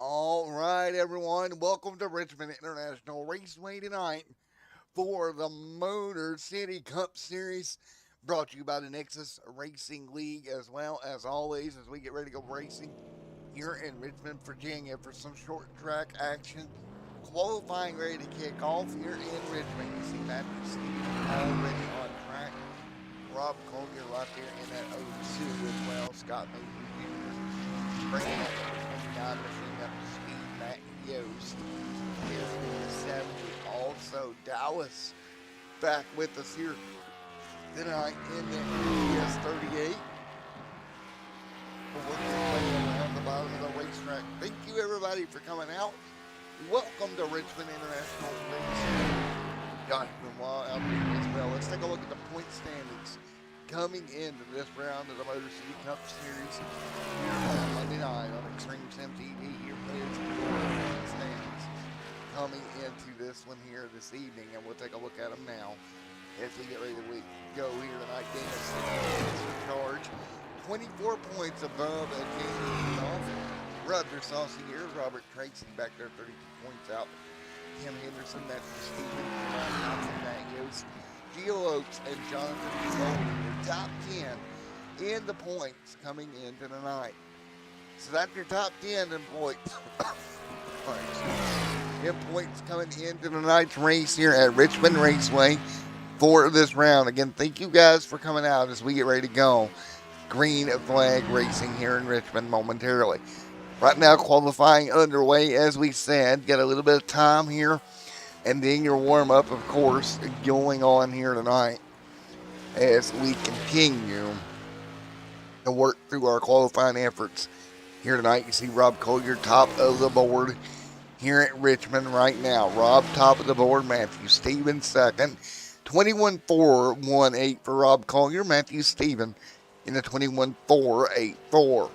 All right, everyone. Welcome to Richmond International Raceway tonight for the Motor City Cup Series, brought to you by the Nexus Racing League, as well as always, as we get ready to go racing here in Richmond, Virginia, for some short track action. Qualifying ready to kick off here in Richmond. You see Matthew Stevens already on track. Rob Collier right there in that 02 as well. Scott Mayhew Jr. bringing that number 29 machine up to speed. Matt Yost is in the 70. Also, Dallas back with us here tonight in the ES38. We're playing around the bottom of the racetrack. Thank you, everybody, for coming out. Welcome to Richmond International Racing. Josh Benoit out there as well. Let's take a look at the point standings coming into this round of the Motor City Cup Series here on Monday night on Extreme Sim TV. Here is your point standings coming into this one here this evening, and we'll take a look at them now as we get ready to go here tonight. Dana is in charge, 24 points above Jamie Golf. Roger Saucy here, Robert Tracy back there, 32 points out. Tim Henderson, Matthew Stevens, Ryan Johnson, Matt Yost, Gio Oates, and Jonathan Golden, your top 10 in the points coming into the night. So that's your top 10 in points. In points coming into tonight's race here at Richmond Raceway for this round. Again, thank you guys for coming out as we get ready to go. Green flag racing here in Richmond momentarily. Right now, qualifying underway, as we said. Got a little bit of time here. And then your warm-up, of course, going on here tonight as we continue to work through our qualifying efforts here tonight. You see Rob Collier top of the board here at Richmond right now. Rob top of the board. Matthew Stevens second. 21.418 for Rob Collier. Matthew Stevens in the 21.484.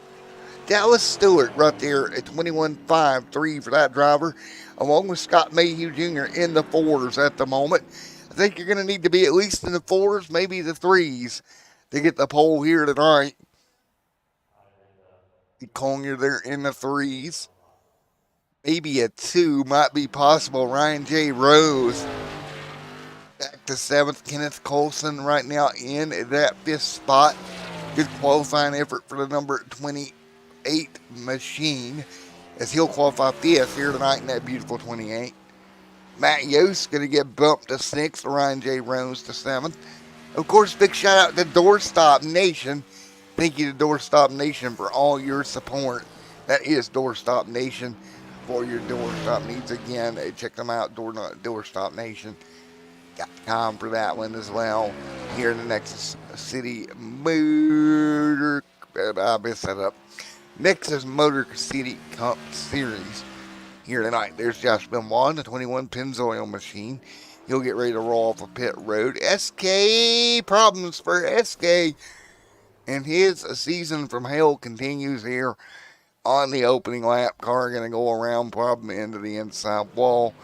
Dallas Stewart right there at 21.53 for that driver, along with Scott Mayhew Jr. in the fours at the moment. I think you're going to need to be at least in the fours, maybe the threes, to get the pole here tonight. Collier there in the threes. Maybe a two might be possible. Ryan J. Rose back to seventh. Kenneth Colson right now in that fifth spot. Good qualifying effort for the number 28 machine, as he'll qualify fifth here tonight in that beautiful 28. Matt Yost going to get bumped to sixth. Ryan J. Rose to seventh. Of course, big shout out to Doorstop Nation. Thank you to Doorstop Nation for all your support. That is Doorstop Nation for your doorstop needs. Again, check them out, Doorstop Nation. Got time for that one as well. Here in the Nexus City Motor, I messed that up. Nexus Motor City Cup Series here tonight. There's Josh Benoit, the 21 Pennzoil machine. He'll get ready to roll off a pit road. SK problems for SK. And his season from hell continues here on the opening lap. Car going to go around probably into the inside wall.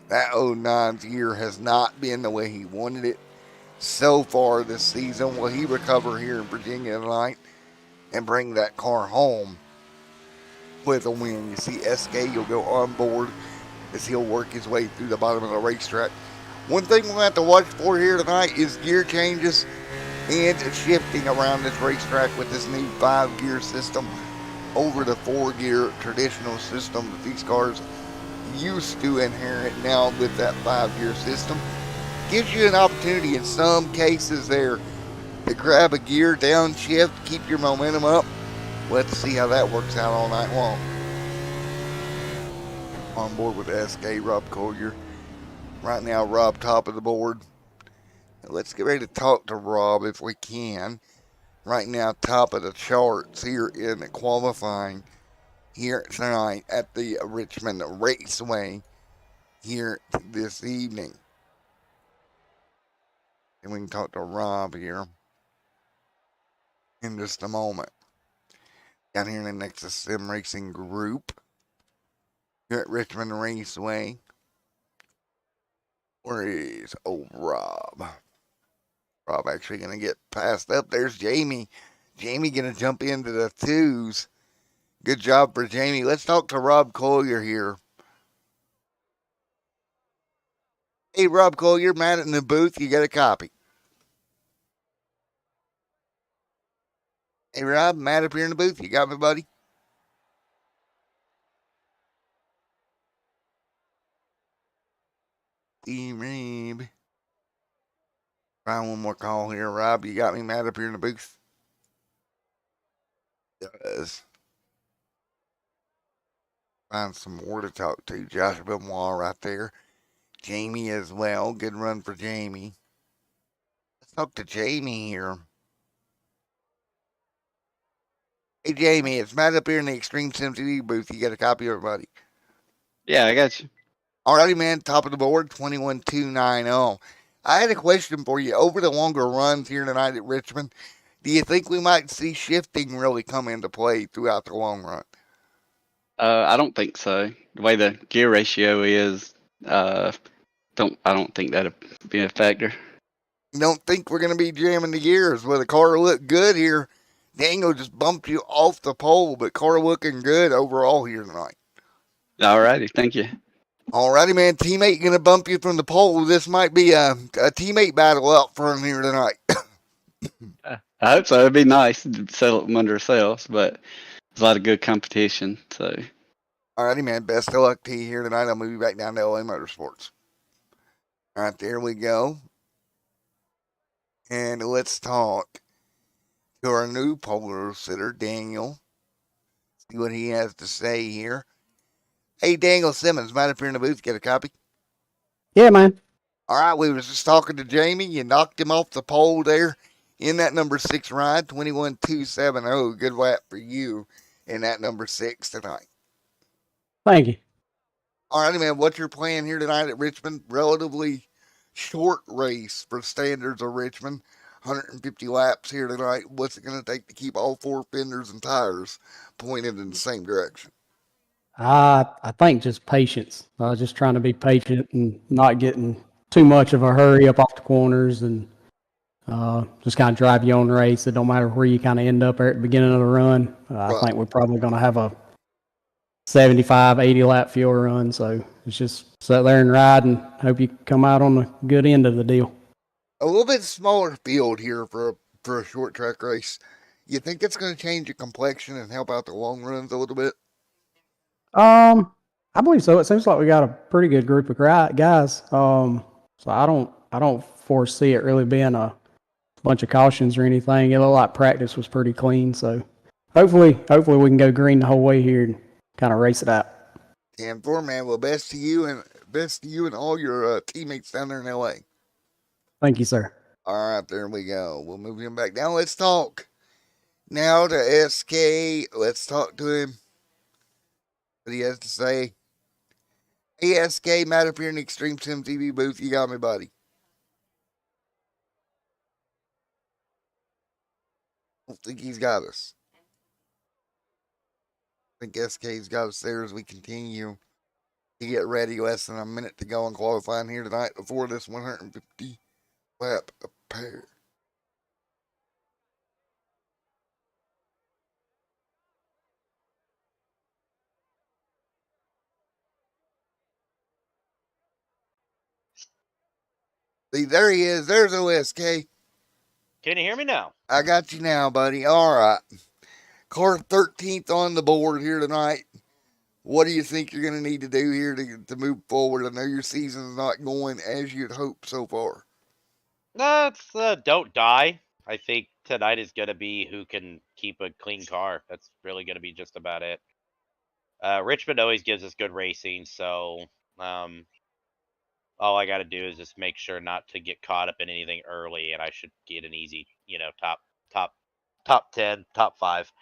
That 09's year has not been the way he wanted it so far this season. Will he recover here in Virginia tonight and bring that car home with a win? You see SK, you'll go on board as he'll work his way through the bottom of the racetrack. One thing we'll have to watch for here tonight is gear changes and shifting around this racetrack with this new 5-gear system over the 4-gear traditional system that these cars used to inherit. Now with that 5-gear system, gives you an opportunity in some cases there to grab a gear, downshift, keep your momentum up. Let's see how that works out all night long. On board with SK, Rob Collier. Right now, Rob top of the board. Let's get ready to talk to Rob if we can. Right now, top of the charts here in the qualifying here tonight at the Richmond Raceway here this evening. And we can talk to Rob here in just a moment. Down here in the Nexus Sim Racing Group here at Richmond Raceway. Where is old Rob? Rob actually going to get passed up. There's Jamie. Jamie going to jump into the twos. Good job for Jamie. Let's talk to Rob Collier here. Hey, Rob Collier, Matt in the booth. You got a copy. Hey, Rob, Matt up here in the booth. You got me, buddy? Rob. Try one more call here, Rob. You got me, Matt, up here in the booth? Does. Find some more to talk to. Josh Benoit right there. Jamie as well. Good run for Jamie. Let's talk to Jamie here. Hey, Jamie, it's Matt up here in the Extreme Sim CD booth. You got a copy, everybody? Yeah, I got you. Alrighty, man. Top of the board, 21.290. I had a question for you. Over the longer runs here tonight at Richmond, do you think we might see shifting really come into play throughout the long run? I don't think so. The way the gear ratio is, I don't think that'll be a factor. You don't think we're going to be jamming the gears? Well, the car looked good here. Daniel just bumped you off the pole, but car looking good overall here tonight. Alrighty, thank you. Alrighty, man. Teammate going to bump you from the pole. This might be a teammate battle out front here tonight. I hope so. It'd be nice to settle them under ourselves, but there's a lot of good competition. So, alrighty, man. Best of luck to you here tonight. I'll move you back down to LA Motorsports. All right, there we go. And let's talk to our new pole sitter, Daniel. See what he has to say here. Hey, Daniel Simmons, might up here in the booth. Get a copy? Yeah, man. All right, we was just talking to Jamie. You knocked him off the pole there in that number 6 ride, 21.270. Good lap for you in that number 6 tonight. Thank you. All righty, man. What's your plan here tonight at Richmond? Relatively short race for standards of Richmond. 150 laps here tonight. What's it going to take to keep all 4 fenders and tires pointed in the same direction? I think just patience. Just trying to be patient and not getting too much of a hurry up off the corners and just kind of drive your own race. It don't matter where you kind of end up at the beginning of the run. I Right. think we're probably going to have a 75, 80 lap fuel run. So it's just sit there and ride and hope you come out on the good end of the deal. A little bit smaller field here for a short track race. You think it's going to change the complexion and help out the long runs a little bit? I believe so. It seems like we got a pretty good group of guys. So I don't foresee it really being a bunch of cautions or anything. It looked like practice was pretty clean. So hopefully we can go green the whole way here and kind of race it out. 10-4, man. Well, best to you and all your teammates down there in LA. Thank you, sir. All right, there we go. We'll move him back down. Let's talk now to SK. Let's talk to him. What he has to say. Hey, SK, Matt up here in the Extreme Sim TV booth. You got me, buddy. I don't think he's got us. I think SK's got us there as we continue to get ready. Less than a minute to go in qualifying here tonight before this 150 lap pair. See, there he is. There's OSK. Can you hear me now? I got you now, buddy. All right. Car 13th on the board here tonight. What do you think you're going to need to do here to move forward? I know your season's not going as you'd hoped so far. That's don't die. I think tonight is going to be who can keep a clean car. That's really going to be just about it. Richmond always gives us good racing, so all I got to do is just make sure not to get caught up in anything early, and I should get an easy, top 10, top 5.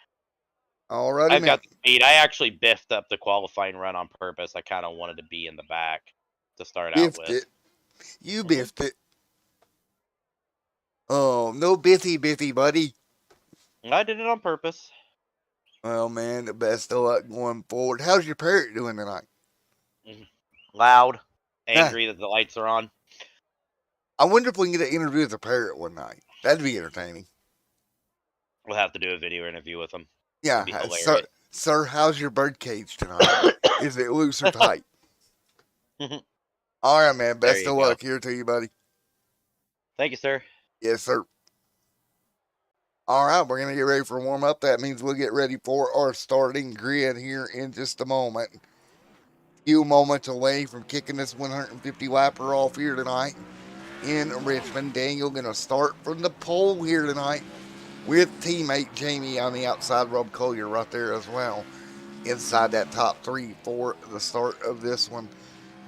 Alrighty, I've man. got the speed. I actually biffed up the qualifying run on purpose. I kind of wanted to be in the back to start out Biffed with. it. You biffed it. Oh, no biffy, buddy. I did it on purpose. Well, man, the best of luck going forward. How's your parrot doing tonight? Loud, angry that the lights are on. I wonder if we can get an interview with the parrot one night. That'd be entertaining. We'll have to do a video interview with him. Yeah, It'd be hilarious. sir, how's your bird cage tonight? Is it loose or tight? All right, man. Best of luck here to you, buddy. Thank you, sir. Yes, sir. All right, we're going to get ready for warm up. That means we'll get ready for our starting grid here in just a moment. Few moments away from kicking this 150 lapper off here tonight in Richmond. Daniel going to start from the pole here tonight with teammate Jamie on the outside. Rob Collier right there as well inside that top 3 for the start of this one.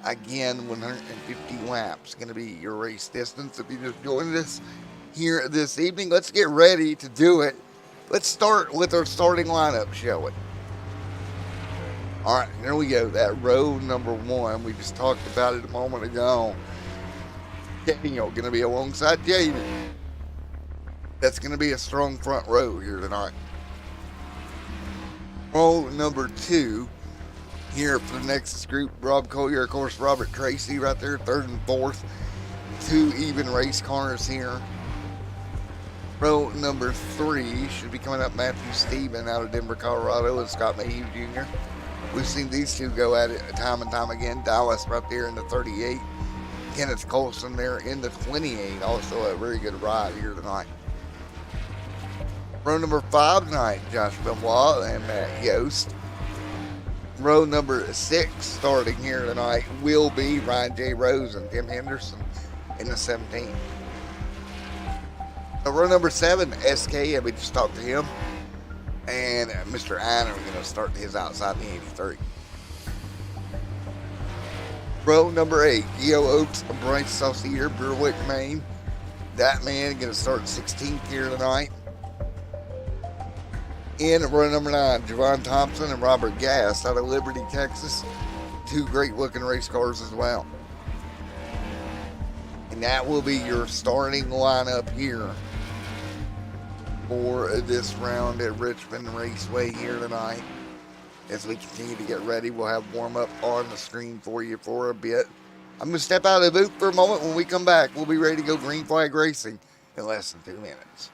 Again, 150 laps going to be your race distance. If you just joined us here this evening, let's get ready to do it. Let's start with our starting lineup, shall we? All right, here we go. That row number 1, we just talked about it a moment ago. Daniel going to be alongside Jamie. That's going to be a strong front row here tonight. Row number 2. Here for the Nexus group, Rob Collier, of course, Robert Tracy right there, 3rd and 4th. 2 even race cars here. Row number 3 should be coming up Matthew Stephen out of Denver, Colorado, and Scott Mayhew Jr. We've seen these two go at it time and time again. Dallas right there in the 38. Kenneth Colson there in the 28. Also a very good ride here tonight. Row number 5 tonight, Josh Benoit and Matt Yost. Row number 6 starting here tonight will be Ryan J. Rose and Tim Henderson in the 17. So row number 7, SK, and we just talked to him. And Mr. Einer going to start his outside in the 83. Row number 8, Geo Oaks and Bryce Saucier, Berwick, Maine. That man going to start 16th here tonight. In row number 9, Javon Thompson and Robert Gass out of Liberty, Texas. 2 great looking race cars as well. And that will be your starting lineup here for this round at Richmond Raceway here tonight. As we continue to get ready, we'll have warm-up on the screen for you for a bit. I'm going to step out of the booth for a moment. When we come back, we'll be ready to go green flag racing in less than 2 minutes.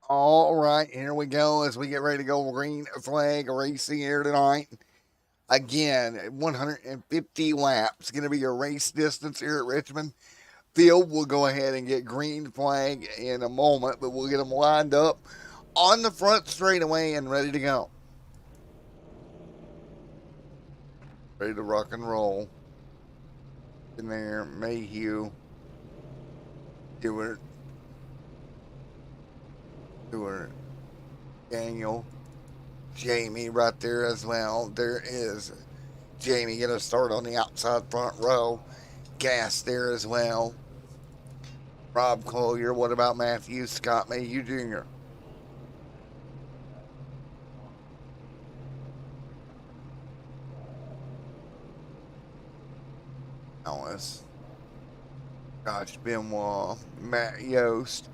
All right, here we go as we get ready to go green flag racing here tonight. Again, 150 laps. Going to be your race distance here at Richmond. Field will go ahead and get green flag in a moment, but we'll get them lined up on the front straightaway and ready to go. Ready to rock and roll. In there, Mayhew, Stewart, Daniel, Jamie right there as well. There is Jamie going to start on the outside front row. Gas there as well. Rob Collier. What about Matthew Scott Mayhew Jr.? Alice. Josh Benoit. Matt Yost.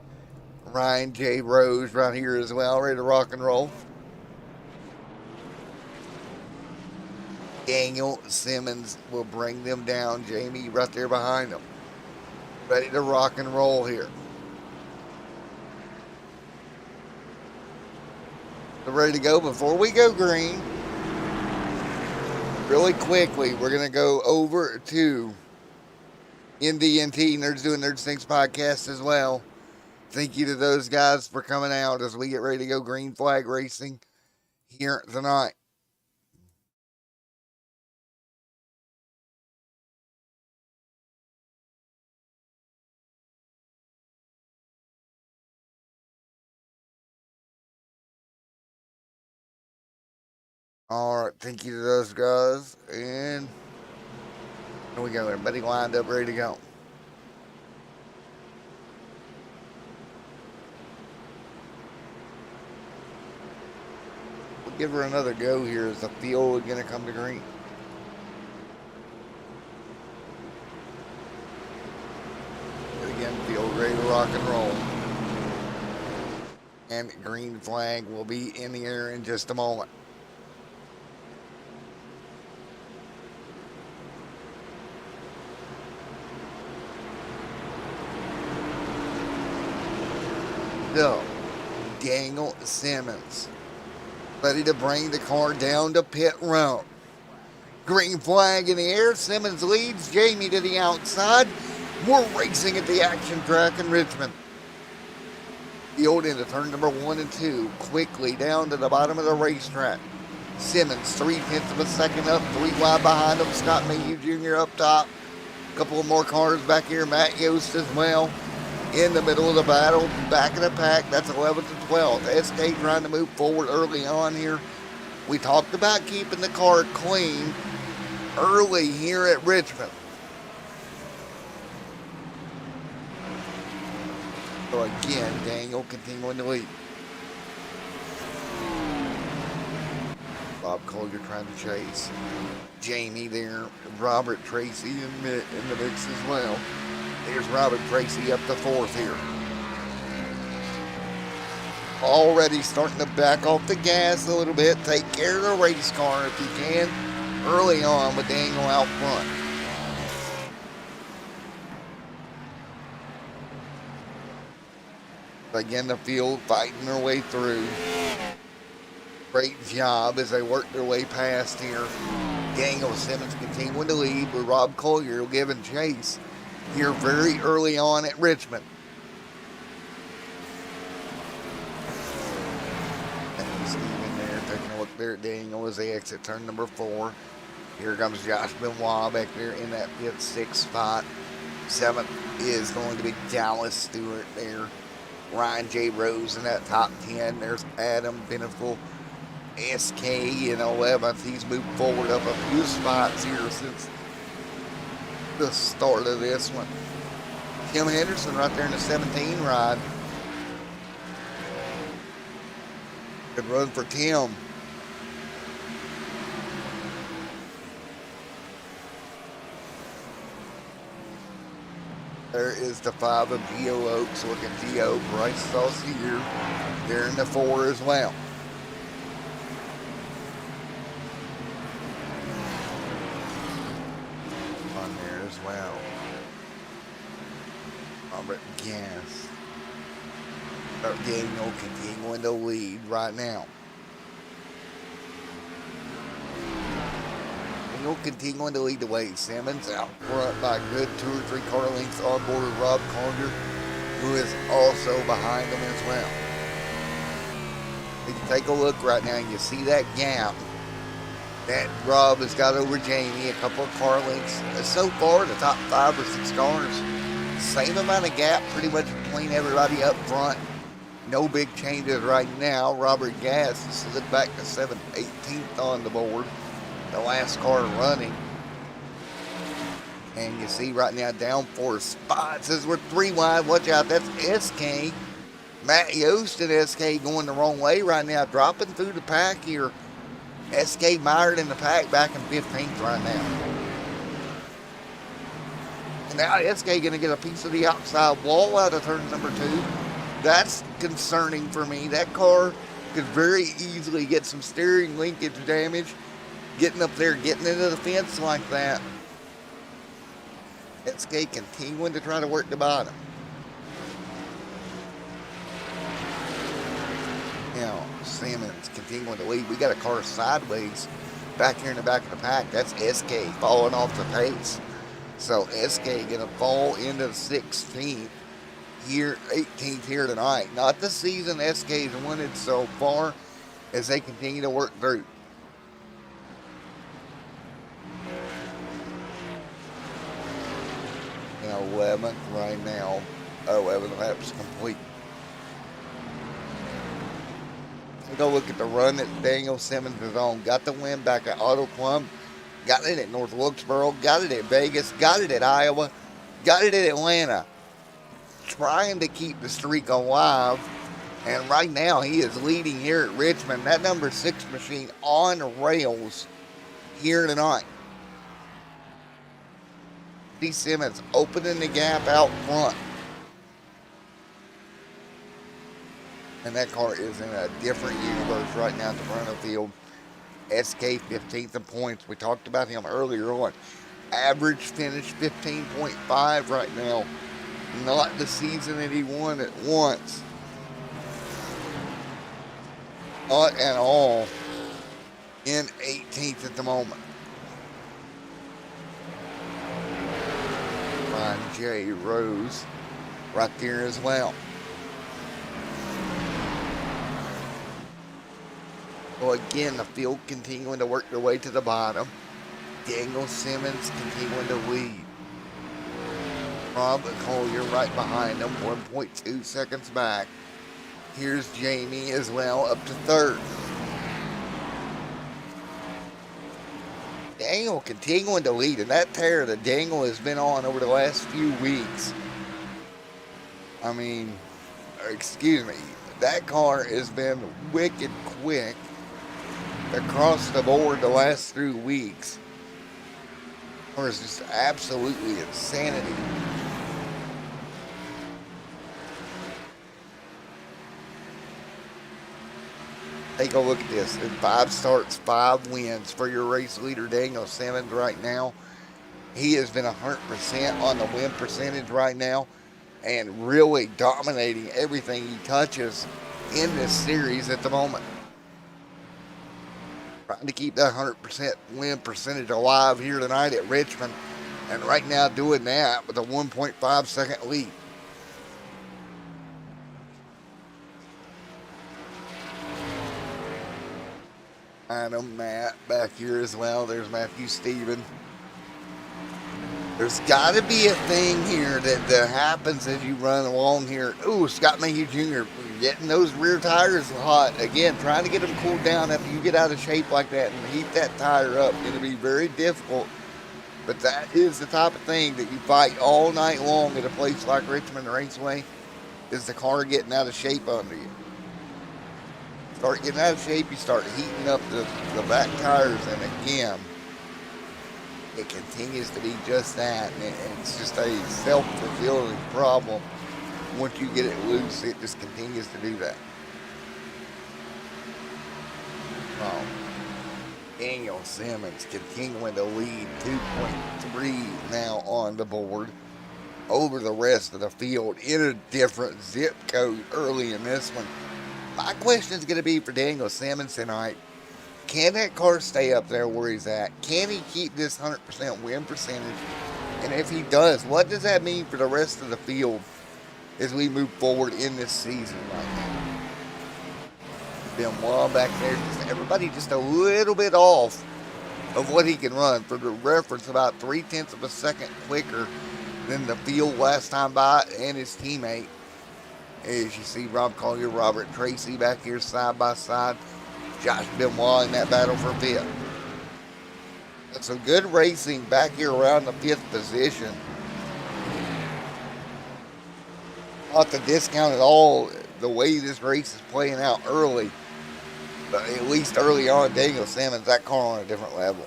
Ryan J. Rose right here as well. Ready to rock and roll. Daniel Simmons will bring them down. Jamie right there behind them. Ready to rock and roll here. So ready to go. Before we go green, really quickly, we're going to go over to NDNT, Nerds Doing Nerds Things podcast as well. Thank you to those guys for coming out as we get ready to go green flag racing here tonight. All right, thank you to those guys. And here we go. Everybody lined up, ready to go. We'll give her another go here as the field is going to come to green. And again, field ready to rock and roll. And green flag will be in the air in just a moment. So, Daniel Simmons ready to bring the car down to pit road. Green flag in the air. Simmons leads. Jamie to the outside. We're racing at the action track in Richmond. Field into turn number 1 and 2. Quickly down to the bottom of the racetrack. Simmons 3/10 of a second up. 3 wide behind him. Scott Mayhew Jr. up top. A couple of more cars back here. Matt Yost as well. In the middle of the battle, back of the pack, that's 11th and 12th. SK trying to move forward early on here. We talked about keeping the car clean early here at Richmond. So again, Daniel continuing to lead. Bob Collier trying to chase. Jamie there, Robert Tracy in the mix as well. There's Robert Tracy up to 4th here. Already starting to back off the gas a little bit. Take care of the race car if you can early on with Daniel out front. Again, the field fighting their way through. Great job as they work their way past here. Daniel Simmons continuing to lead with Rob Collier giving chase here very early on at Richmond. And Steven there taking a look there at Daniel as they exit turn number 4. Here comes Josh Benoit back there in that 5th, 6th spot. 7th is going to be Dallas Stewart there. Ryan J. Rose in that top 10. There's Adam Beneful. SK in 11th. He's moved forward up a few spots here since the start of this one. Tim Henderson right there in the 17 ride. Good run for Tim. There is the 5 of Geo Oaks. Look at Geo. Bryce Saucier there in the 4 as well. On there as well. Robert Gas. Daniel continuing to lead right now. Daniel continuing to lead the way. Simmons out front by a good 2 or 3 car lengths on board with Rob Collier, who is also behind them as well. If you take a look right now, you see that gap that Rob has got over Jamie, a couple of car lengths. So far, the top 5 or 6 cars, same amount of gap pretty much between everybody up front. No big changes right now. Robert Gass slid back to 7th, 18th on the board. The last car running. And you see right now down 4 spots as we're 3 wide. Watch out, that's SK. Matt Yost and SK going the wrong way right now, dropping through the pack here. SK mired in the pack back in 15th right now. And now SK going to get a piece of the outside wall out of turn number 2. That's concerning for me. That car could very easily get some steering linkage damage getting up there, getting into the fence like that. SK continuing to try to work the bottom. Now, Simmons continuing to lead. We got a car sideways back here in the back of the pack. That's SK falling off the pace. So SK going to fall into the 16th here, 18th here tonight. Not the season SK's wanted so far as they continue to work through. And 11th right now. 11 laps complete. We go look at the run that Daniel Simmons is on. Got the win back at Auto Club. Got it at North Wilkesboro. Got it at Vegas. Got it at Iowa. Got it at Atlanta. Trying to keep the streak alive. And right now he is leading here at Richmond. That number 6 machine on rails here tonight. D. Simmons opening the gap out front. And that car is in a different universe right now at the front of the field. SK 15th in points. We talked about him earlier on. Average finish 15.5 right now. Not the season that he won at once. Not at all. In 18th at the moment. Ryan J. Rose right there as well. Well, again, the field continuing to work their way to the bottom. Daniel Simmons continuing to lead. Rob Collier right behind him, 1.2 seconds back. Here's Jamie as well, up to third. Daniel continuing to lead, and that tear that Daniel has been on over the last few weeks. I mean, excuse me, that car has been wicked quick across the board the last 3 weeks. Or it's just absolutely insanity. Take a look at this. In 5 starts, 5 wins for your race leader, Daniel Simmons, right now. He has been 100% on the win percentage right now and really dominating everything he touches in this series at the moment. Trying to keep that 100% win percentage alive here tonight at Richmond. And right now doing that with a 1.5 second lead. Adam, Matt back here as well. There's Matthew Stephen. There's got to be a thing here that happens as you run along here. Ooh, Scott Mayhew Jr. getting those rear tires hot. Again, trying to get them cooled down after you get out of shape like that and heat that tire up. It'll be very difficult. But that is the type of thing that you fight all night long at a place like Richmond Raceway, is the car getting out of shape under you. Start getting out of shape, you start heating up the back tires, and again, it continues to be just that, and it's just a self-fulfilling problem. Once you get it loose, it just continues to do that. Daniel Simmons continuing to lead, 2.3 now on the board over the rest of the field in a different zip code early in this one. My question is going to be for Daniel Simmons tonight. Can that car stay up there where he's at? Can he keep this 100% win percentage? And if he does, what does that mean for the rest of the field as we move forward in this season right now? Benoit back there, everybody just a little bit off of what he can run. For the reference, about 0.3 of a second quicker than the field last time by and his teammate. As you see Rob Collier, Robert Tracy back here side by side. Josh Benoit in that battle for 5th. Some good racing back here around the 5th position. Not to discount at all the way this race is playing out early. But at least early on, Daniel Simmons, that car on a different level.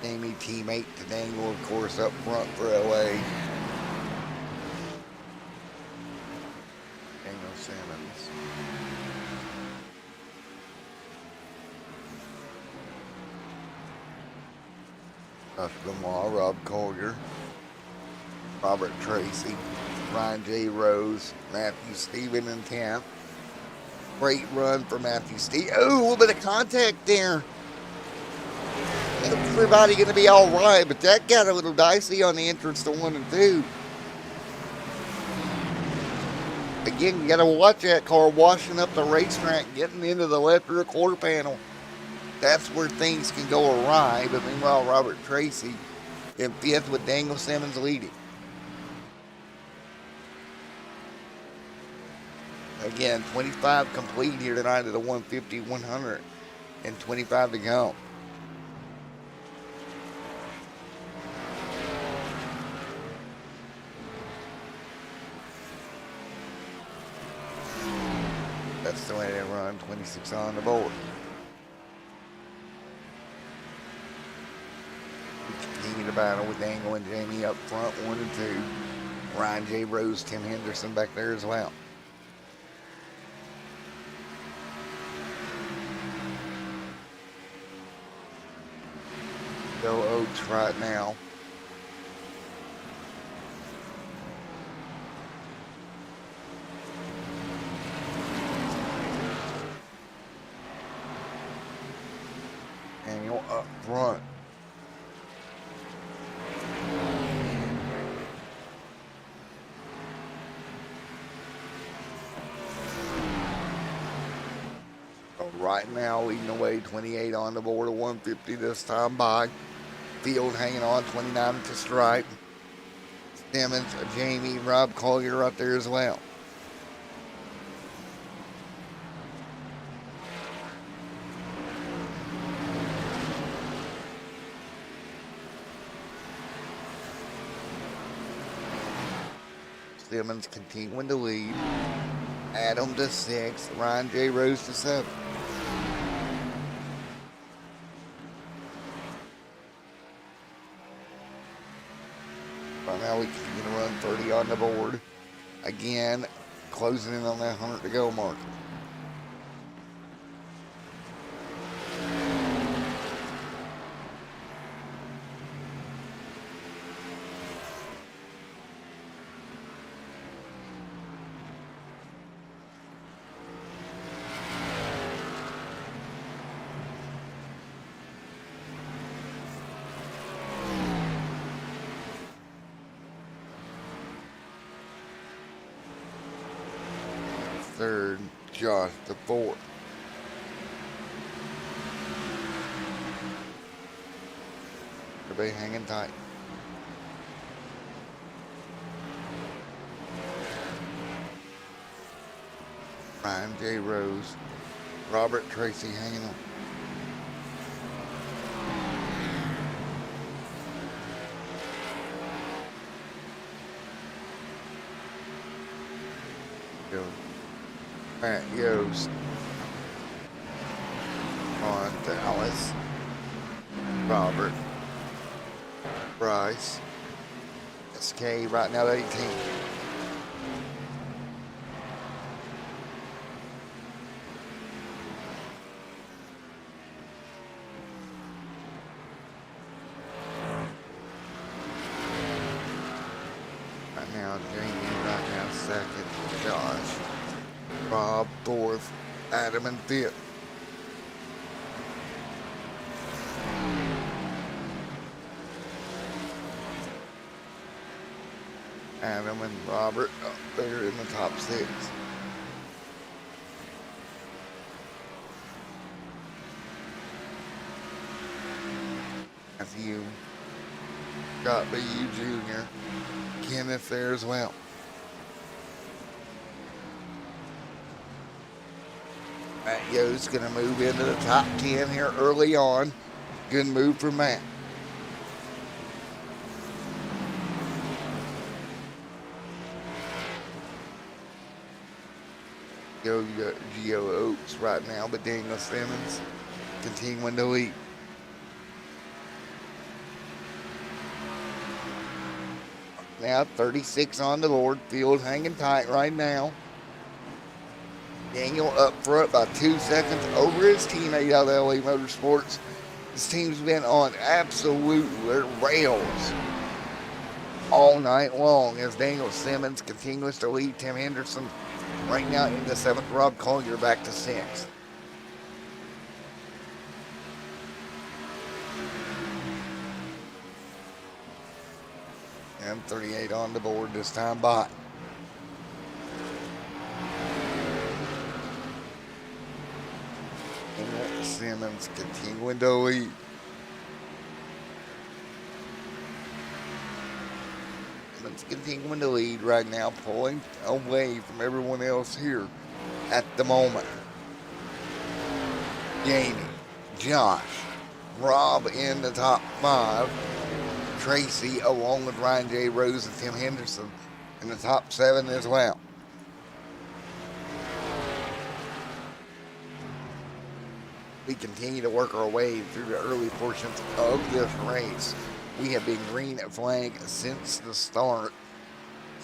Jamie teammate to Daniel, of course, up front for LA. Daniel Simmons. Josh Benoit, Rob Collier, Robert Tracy, Ryan J. Rose, Matthew Stephen in 10th. Great run for Matthew Stephen. Oh, a little bit of contact there. Everybody going to be all right, but that got a little dicey on the entrance to 1 and 2. Again, you got to watch that car washing up the racetrack, getting into the left rear quarter panel. That's where things can go awry. But meanwhile, Robert Tracy in 5th with Daniel Simmons leading. Again, 25 complete here tonight at a 150, 100, and 25 to go. That's the way they run, 26 on the board. We continue to battle with Dangle and Jamie up front, 1 and 2. Ryan J. Rose, Tim Henderson back there as well. Bill Oates right now. Daniel up front. Right now, leading the way, 28 on the board, a 150 this time by. Field hanging on, 29 to stripe. Simmons, Jamie, Rob Collier right there as well. Simmons continuing to lead. Adam to 6, Ryan J. Rose to 7. Right now we continue to run 30 on the board. Again, closing in on that 100 to go mark. Third, Josh to 4. Everybody hanging tight. Ryan J. Rose, Robert Tracy hanging on. Matt Yost on Dallas, Robert, Bryce, SK right now at 18. Right now, Jamie right now second, Josh. Rob, 4th, Adam and 5th. Adam and Robert up there in the top 6. Matthew, Scott B. Jr., Kenneth there as well. Matt Yo's going to move into the top 10 here early on. Good move for Matt. Geo Oaks right now, but Daniel Simmons continuing to lead. Now 36 on the board. Field hanging tight right now. Daniel up front by 2 seconds over his teammate out of LA Motorsports. His team's been on absolute rails all night long as Daniel Simmons continues to lead Tim Henderson right now in the 7th. Rob Collier back to 6th. And 38 on the board this time by. Simmons continuing to lead. Simmons continuing to lead right now, pulling away from everyone else here at the moment. Jamie, Josh, Rob in the top 5. Tracy, along with Ryan J. Rose and Tim Henderson, in the top 7 as well. We continue to work our way through the early portions of this race. We have been green flag since the start.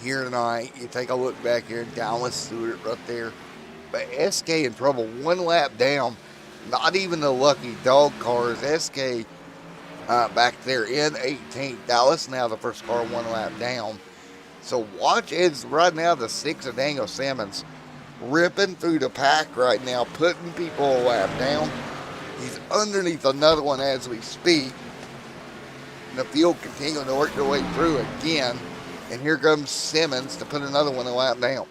Here tonight, you take a look back here, Dallas Stewart right there. But SK in trouble, 1 lap down. Not even the lucky dog cars. SK back there in 18th. Dallas now the first car 1 lap down. So watch, it's right now the 6 of Daniel Simmons ripping through the pack right now, putting people a lap down. He's underneath another one as we speak. And the field continuing to work their way through again. And here comes Simmons to put another one a lap down.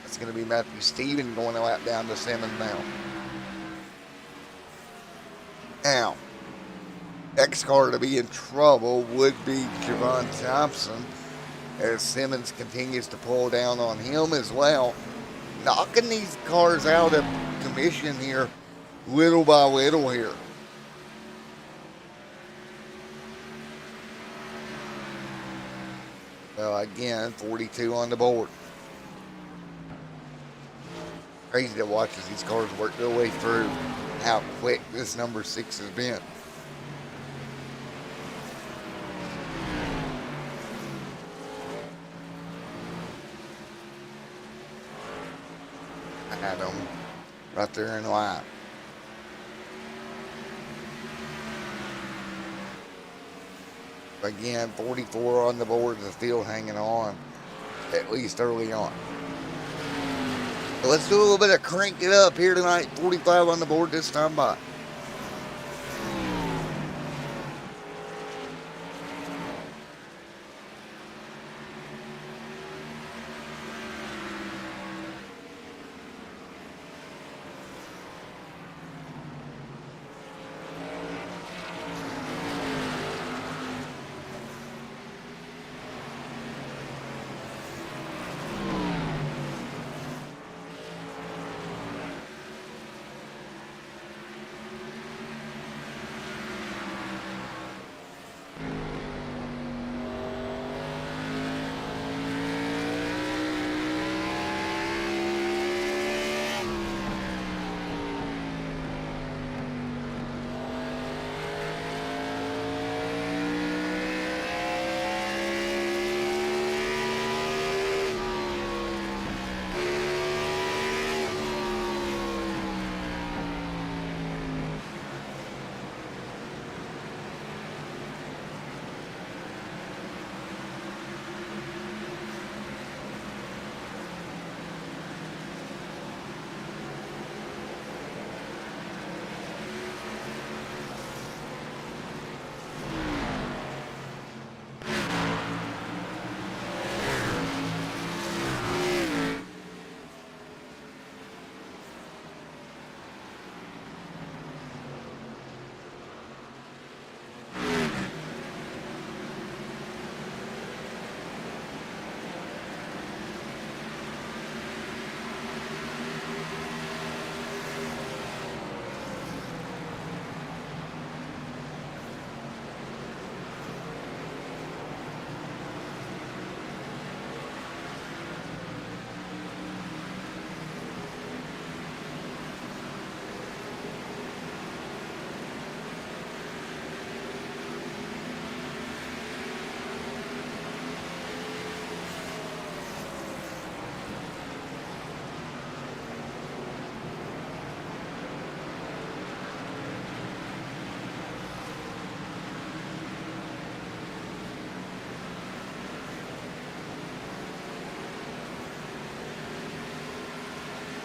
It's going to be Matthew Stevens going a lap down to Simmons now. Now, next car to be in trouble would be Javon Thompson, as Simmons continues to pull down on him as well, knocking these cars out of commission here little by little here. Well, again, 42 on the board. Crazy to watch as these cars work their way through how quick this number 6 has been. Adam right there in line. Again, 44 on the board, the field hanging on, at least early on. So let's do a little bit of crank it up here tonight. 45 on the board this time by.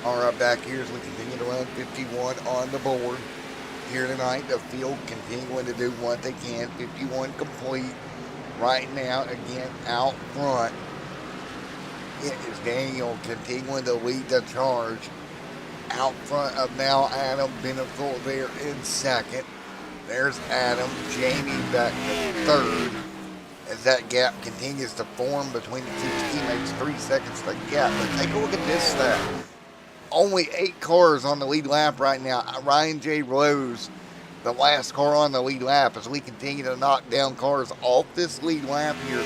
All right, back here as we continue to run 51 on the board. Here tonight, the field continuing to do what they can. 51 complete right now, again, out front. It is Daniel continuing to lead the charge. Out front of now Adam Benefiel there in second. There's Adam. Jamie back to third. as that gap continues to form between the two teammates. 3 seconds to gap. But take a look at this stat. Only 8 cars on the lead lap right now. Ryan J. Rose, the last car on the lead lap, as we continue to knock down cars off this lead lap here.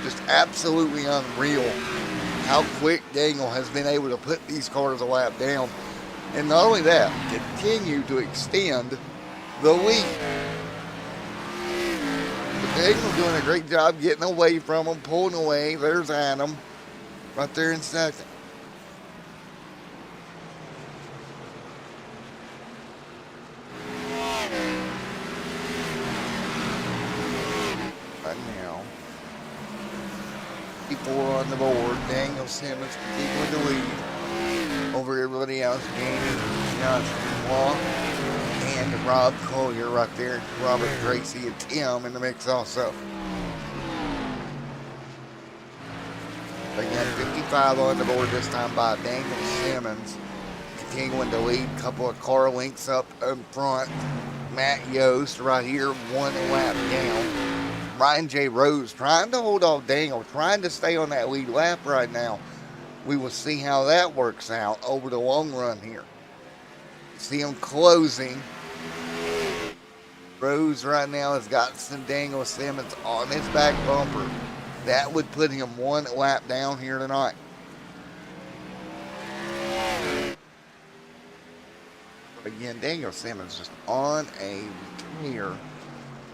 Just absolutely unreal how quick Daniel has been able to put these cars a lap down. And not only that, continue to extend the lead. But Daniel's doing a great job getting away from him, pulling away. There's Adam right there in second. Right now, 54 on the board. Daniel Simmons continuing to lead over everybody else. Jamie Johnson Law and Rob Collier right there. Robert Tracy and Tim in the mix also. Again, 55 on the board this time by Daniel Simmons. Continuing to lead. Couple of car links up in front. Matt Yost right here, 1 lap down. Ryan J. Rose trying to hold off Daniel, trying to stay on that lead lap right now. We will see how that works out over the long run here. See him closing. Rose right now has got some Daniel Simmons on his back bumper. That would put him 1 lap down here tonight. Again, Daniel Simmons just on a tear.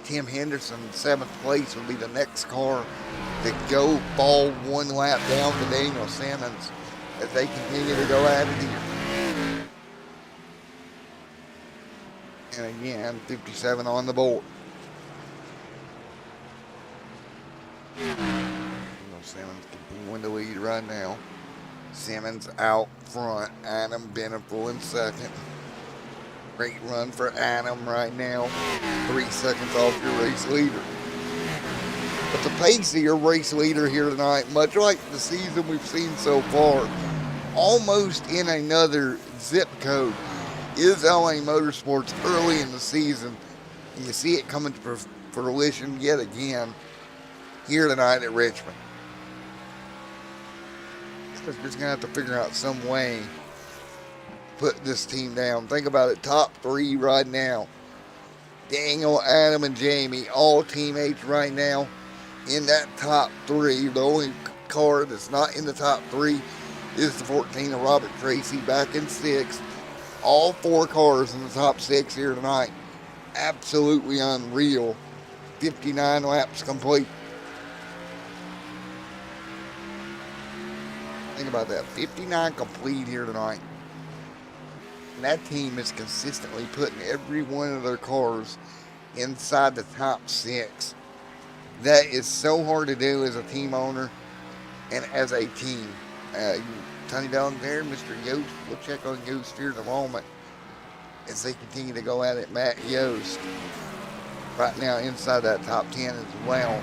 Tim Henderson, 7th place, will be the next car to go fall 1 lap down to Daniel Simmons as they continue to go at it here. And again, 57 on the board. Daniel Simmons continuing to lead right now. Simmons out front. Adam Beneful in second. Great run for Adam right now. 3 seconds off your race leader. But the pace of your race leader here tonight, much like the season we've seen so far, almost in another zip code, is LA Motorsports early in the season. And you see it coming to fruition yet again here tonight at Richmond. We're just going to have to figure out some way put this team down. Think about it, top 3 right now. Daniel, Adam, and Jamie, all teammates right now in that top 3. The only car that's not in the top 3 is the 14 of Robert Tracy back in 6th. All 4 cars in the top 6 here tonight. Absolutely unreal. 59 laps complete. Think about that, 59 complete here tonight. And that team is consistently putting every one of their cars inside the top 6. That is so hard to do as a team owner and as a team. Tony down there, Mr. Yost, we'll check on Yost here in a moment as they continue to go at it. Matt Yost right now inside that top 10 as well.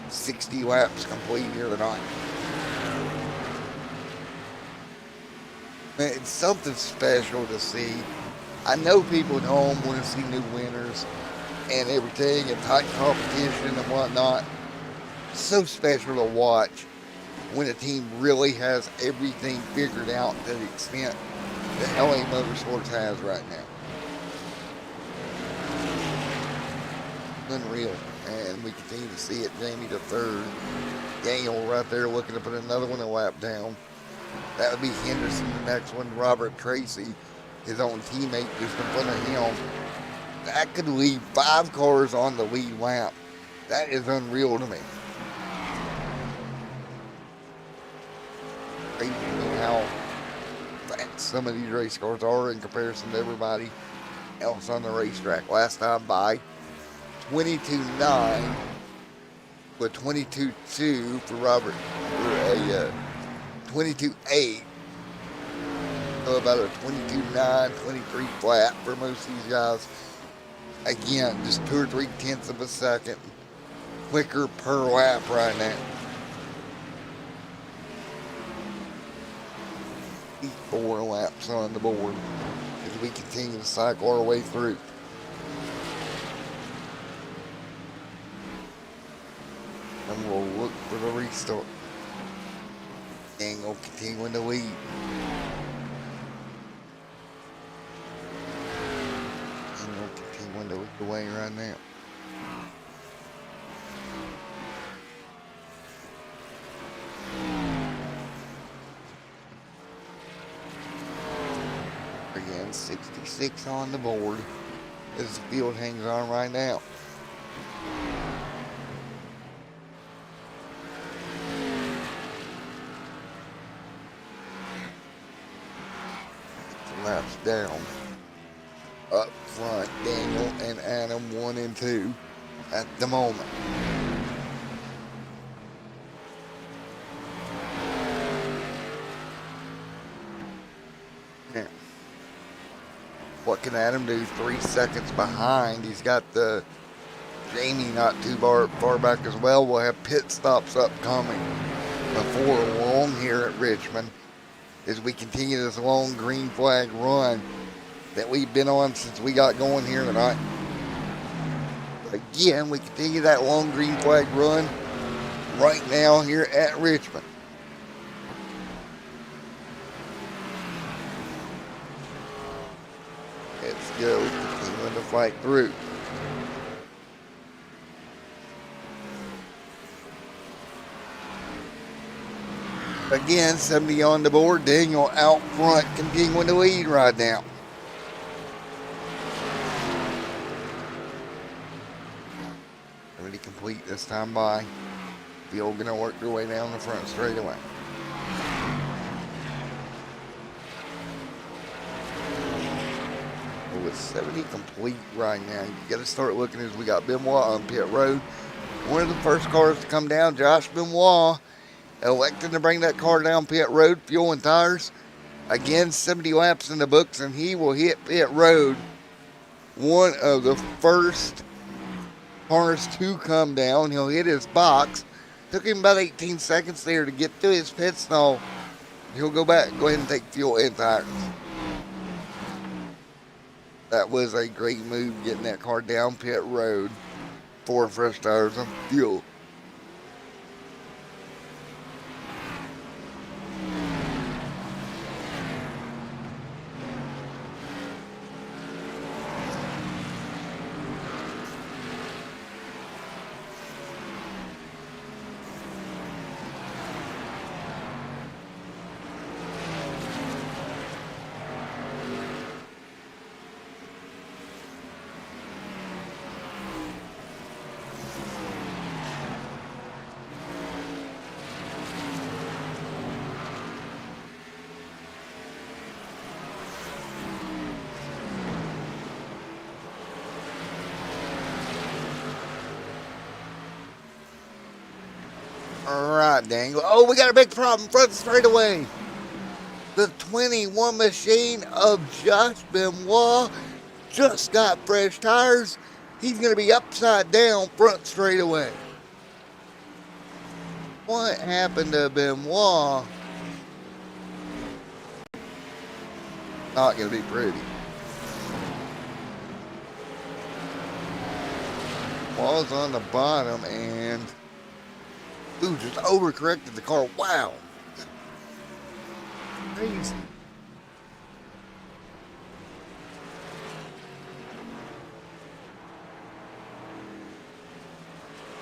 60 laps complete here tonight. It's something special to see. I know people at home want to see new winners and everything and tight competition and whatnot. It's so special to watch when a team really has everything figured out to the extent that LA Motorsports has right now. Unreal. And we continue to see it. Jamie the 3rd. Daniel right there looking to put another one a lap down. That would be Henderson, the next one. Robert Tracy, his own teammate, just in front of him. That could leave 5 cars on the lead lap. That is unreal to me. Crazy how fast some of these race cars are in comparison to everybody else on the racetrack. Last time by 22.9 with 22.2 for Robert, for a 22.8, so about a 22.9, 23 flat for most of these guys. Again, just 2 or 3 tenths of a second quicker per lap right now. 4 laps on the board as we continue to cycle our way through. And we'll look for the restart. And we'll continue in the lead. And we'll continue in the lead away right now. Again, 66 on the board as the field hangs on right now. Laps down. Up front, Daniel and Adam 1 and 2 at the moment. Now, what can Adam do? 3 seconds behind. He's got the Jamie not too far back as well. We'll have pit stops upcoming before long here at Richmond as we continue this long green flag run that we've been on since we got going here tonight. Again, we continue that long green flag run right now here at Richmond. Let's go, continuing to fight through. Again, 70 on the board. Daniel out front, continuing to lead right now. Already complete this time by. Field gonna work their way down the front straightaway. With 70 complete right now, you got to start looking as we got Benoit on pit road. One of the first cars to come down, Josh Benoit, electing to bring that car down pit road, fuel and tires. Again, 70 laps in the books, and he will hit pit road. One of the first cars to come down. He'll hit his box. Took him about 18 seconds there to get to his pit stall. He'll go back, go ahead and take fuel and tires. That was a great move, getting that car down pit road for fresh tires and fuel. Alright, Dangle. Oh, we got a big problem front straightaway. The 21 machine of Josh Benoit just got fresh tires. He's going to be upside down front straightaway. What happened to Benoit? Not going to be pretty. Was on the bottom and ooh, just overcorrected the car. Wow. Crazy.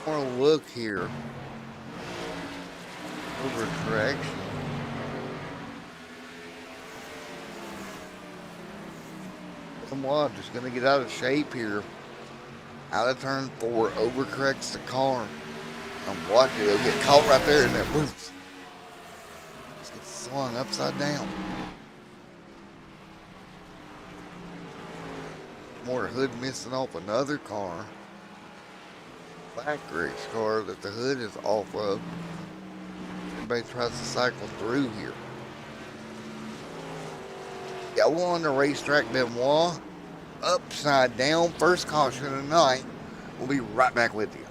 I want to look here. Overcorrection. Somewhat just going to get out of shape here. Out of turn 4, overcorrects the car. I'm watching it, it'll get caught right there in that booth. Just get swung upside down. More hood missing off another car. Black race car that the hood is off of. Everybody tries to cycle through here. Yellow on the racetrack, Benoit. Upside down, first caution of the night. We'll be right back with you.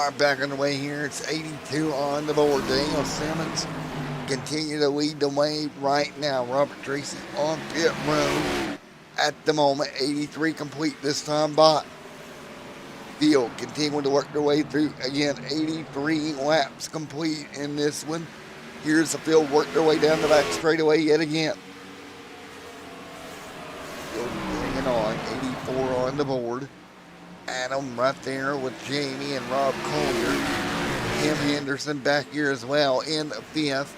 All right, back on the way here. It's 82 on the board. Daniel Simmons continue to lead the way right now. Robert Tracy on pit road at the moment. 83 complete this time by field. Continuing to work their way through. Again, 83 laps complete in this one. Here's the field work their way down the back straightaway yet again. Field hanging on. 84 on the board. Adam right there with Jamie and Rob Collier. Tim Henderson back here as well in the fifth.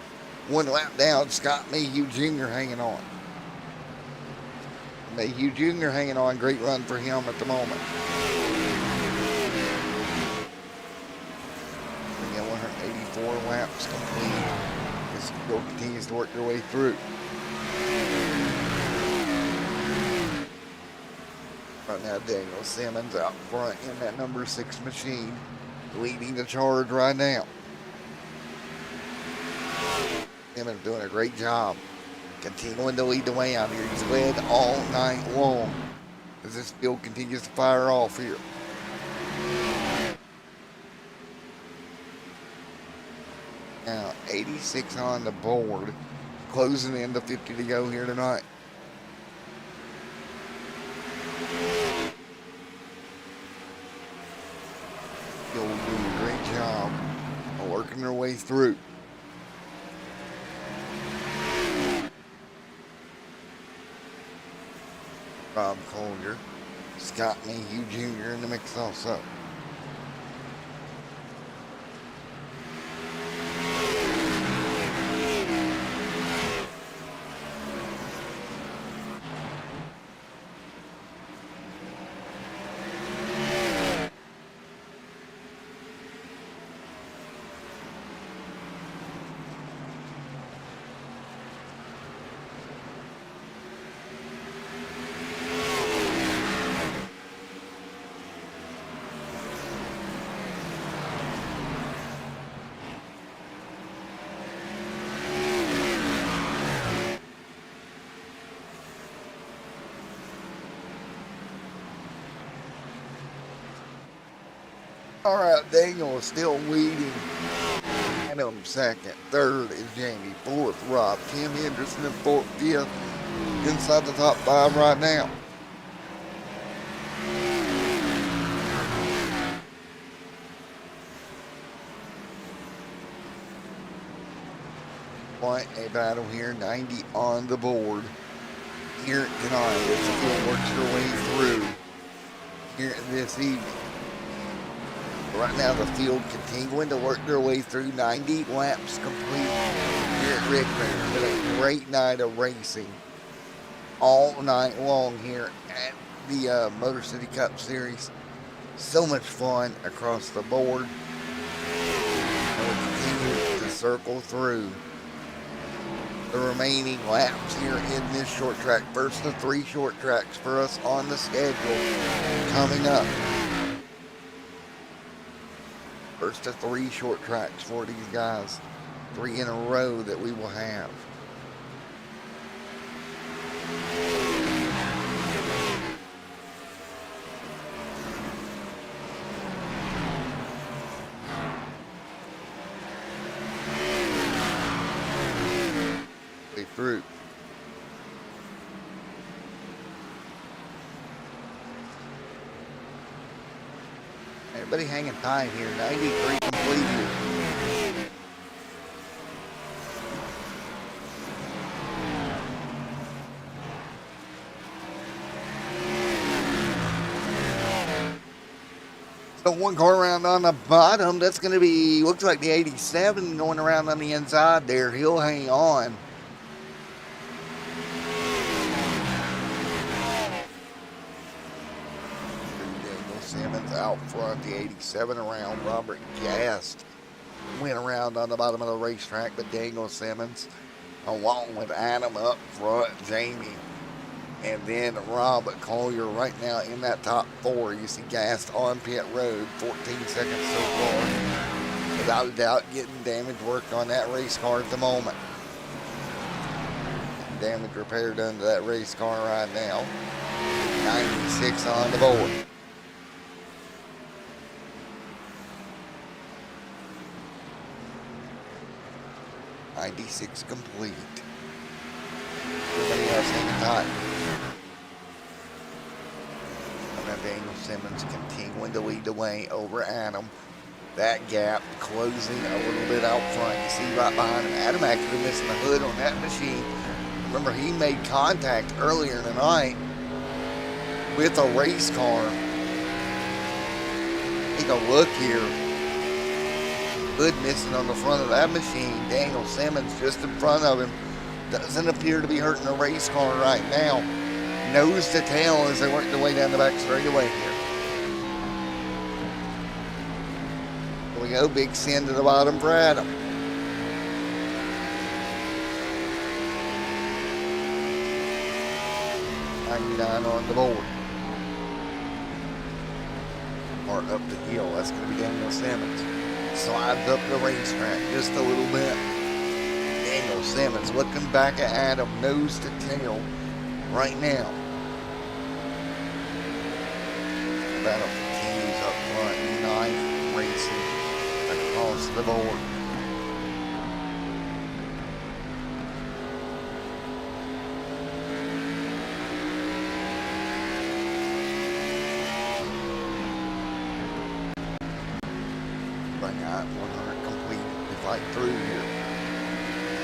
One lap down, Scott Mayhew Jr. hanging on. Mayhew Jr. hanging on. Great run for him at the moment. Again, 184 laps complete. This field continues to work their way through. Right now, Daniel Simmons out front in that number 6 machine, leading the charge right now. Simmons doing a great job, continuing to lead the way out here. He's led all night long as this field continues to fire off here. Now, 86 on the board, closing in to 50 to go here tonight. Still doing a great job of working their way through. Rob Collier, Scott Mayhew Jr. in the mix also. All right, Daniel is still leading. Adam second. Third is Jamie. Fourth, Rob. Tim Henderson in fourth. Fifth. Inside the top 5 right now. Quite a battle here. 90 on the board here tonight as the field works their way through here this evening. Right now, the field continuing to work their way through. 90 laps complete here at Richmond. It's been a great night of racing all night long here at the Motor City Cup Series. So much fun across the board. And we'll continue to circle through the remaining laps here in this short track. First of 3 short tracks for us on the schedule coming up. First of 3 short tracks for these guys. 3 in a row that we will have. Way through. Everybody hanging tight here. 93 complete here. So one car around on the bottom. That's going to be, looks like the 87 going around on the inside there. He'll hang on. Simmons out front, the 87 around. Robert Gast went around on the bottom of the racetrack, but Daniel Simmons, along with Adam up front, Jamie, and then Robert Collier right now in that top 4. You see Gast on pit road, 14 seconds so far. Without a doubt, getting damage work on that race car at the moment. Damage repair done to that race car right now. 96 on the board. 96 complete. Everybody else hanging tight. And then Daniel Simmons continuing to lead the way over Adam. That gap closing a little bit out front. You see right behind him, Adam actually missing the hood on that machine. Remember, he made contact earlier tonight with a race car. Take a look here. Hood missing on the front of that machine. Daniel Simmons just in front of him. Doesn't appear to be hurting the race car right now. Nose to tail as they work their way down the back straightaway here. Here we go. Big send to the bottom for Adam. '99 on the board. Or up the hill. That's going to be Daniel Simmons. Slides up the racetrack just a little bit. Daniel Simmons looking back at Adam, nose to tail right now. Battle continues up front. Nice racing across the board. Right now, 100 complete. We fight through here.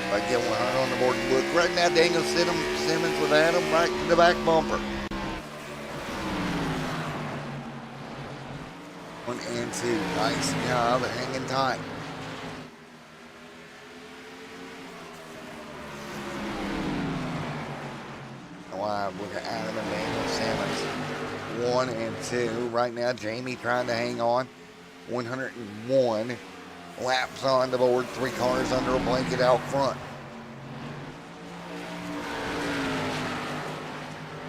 If I get 100 on the board, look right now, Daniel Simmons with Adam right to the back bumper. 1 and 2. Nice job hanging tight. Wow, look at Adam and Daniel Simmons. 1 and 2. Right now, Jamie trying to hang on. 101 laps on the board. 3 cars under a blanket out front.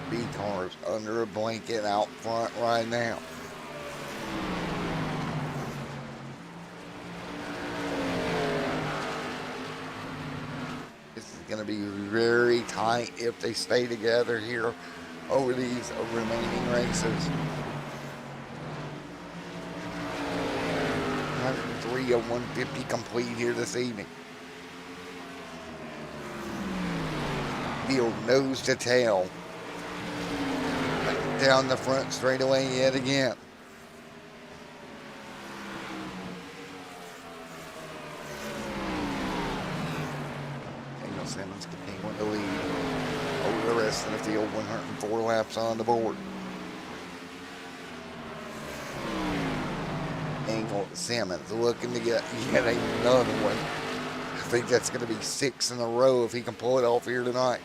B cars under a blanket out front right now. This is going to be very tight if they stay together here over these remaining races. 103 of 150 complete here this evening. Field nose to tail. Down the front straightaway yet again. Daniel Simmons continuing to lead over the rest of the field. 104 laps on the board. Daniel Simmons looking to get yet another one. I think that's going to be 6 in a row if he can pull it off here tonight.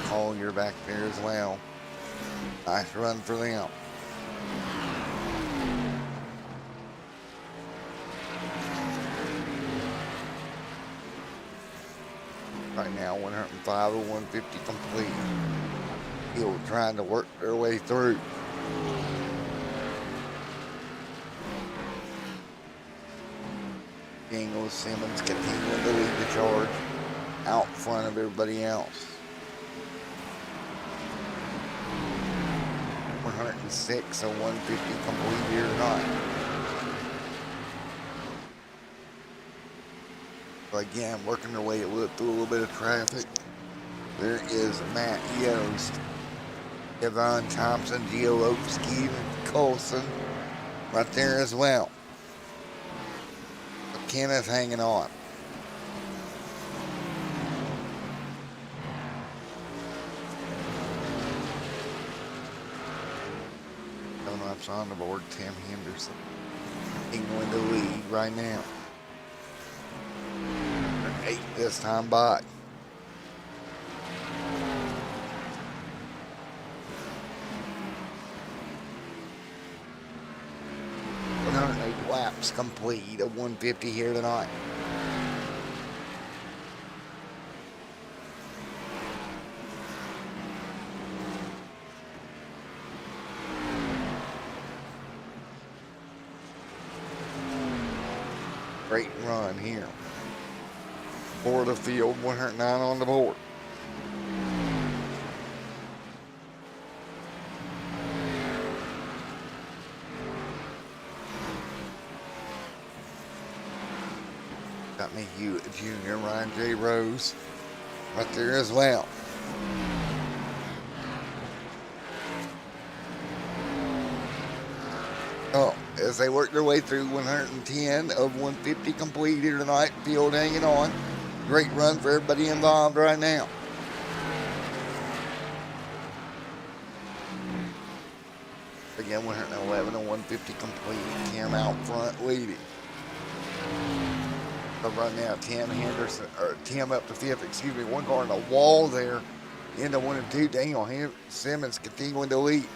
Collier back there as well. Nice run for them. Right now, 105 of 150 complete. Still trying to work their way through. Daniel Simmons continuing to lead the charge out front of everybody else. 106 of 150 complete here tonight. So again, working their way through a little bit of traffic. There is Matt Yost, Yvonne Thompson, Gio Oakski, Colson right there as well. But Kenneth hanging on. Laps on the board. Tim Henderson in the lead right now. 8 this time by. Laps complete of 150 here tonight. Great run here for the field. 109 on the board. Mayhew Jr., Ryan J. Rose, right there as well. Oh, as they work their way through 110 of 150 complete here tonight, field hanging on. Great run for everybody involved right now. Again, 111 and 150 complete. Tim out front leading. The run now, Tim Henderson, or Tim up to fifth, excuse me, one car in the wall there. Into 1 and 2, Daniel Simmons continuing to lead.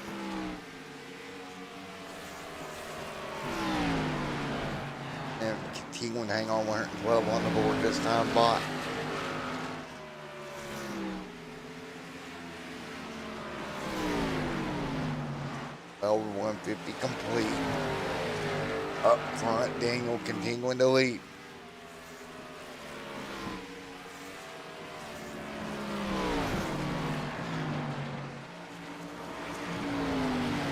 And continuing to hang on 112 on the board this time by. Over 150 complete. Up front, Daniel continuing to lead.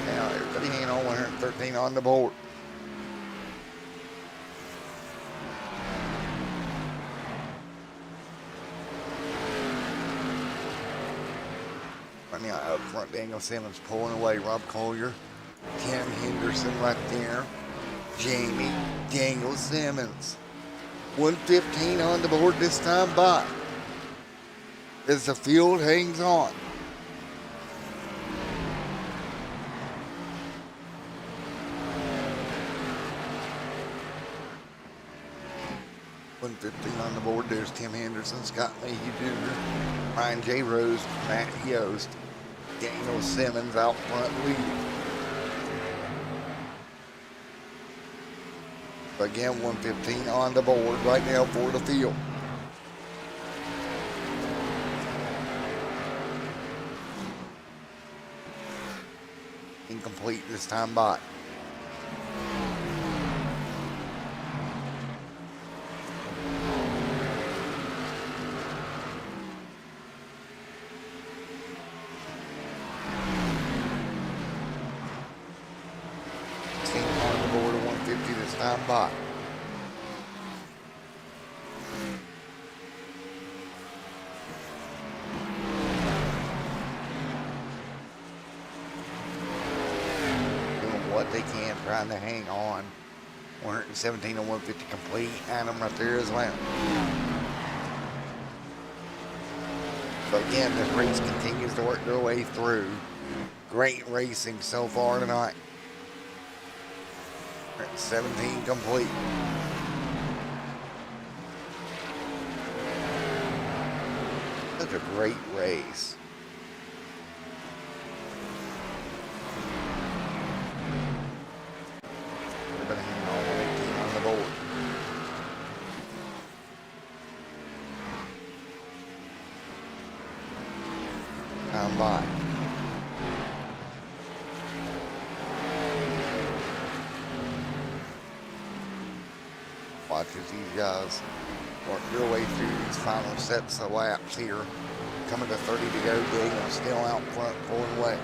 Now everybody hanging on 113 on the board. Right now, up front, Daniel Simmons pulling away. Rob Collier, Tim Henderson right there. Jamie Daniel Simmons. 115 on the board this time by. As the field hangs on. $115 on the board. There's Tim Henderson, Scott Mayhew Jr., Ryan J. Rose, Matt Yost, Daniel Simmons out front leading. Again, 115 on the board right now for the field. Incomplete this time by. By. Doing what they can, trying to hang on. 117 and 150 complete. Adam right there as well. So again, this race continues to work their way through. Great racing so far tonight. 17 complete. Such a great race. Everybody hanging on 118 on the board. Time by. Watch as these guys work their way through these final sets of laps here. Coming to 30 to go, Daniel still out front, pulling away.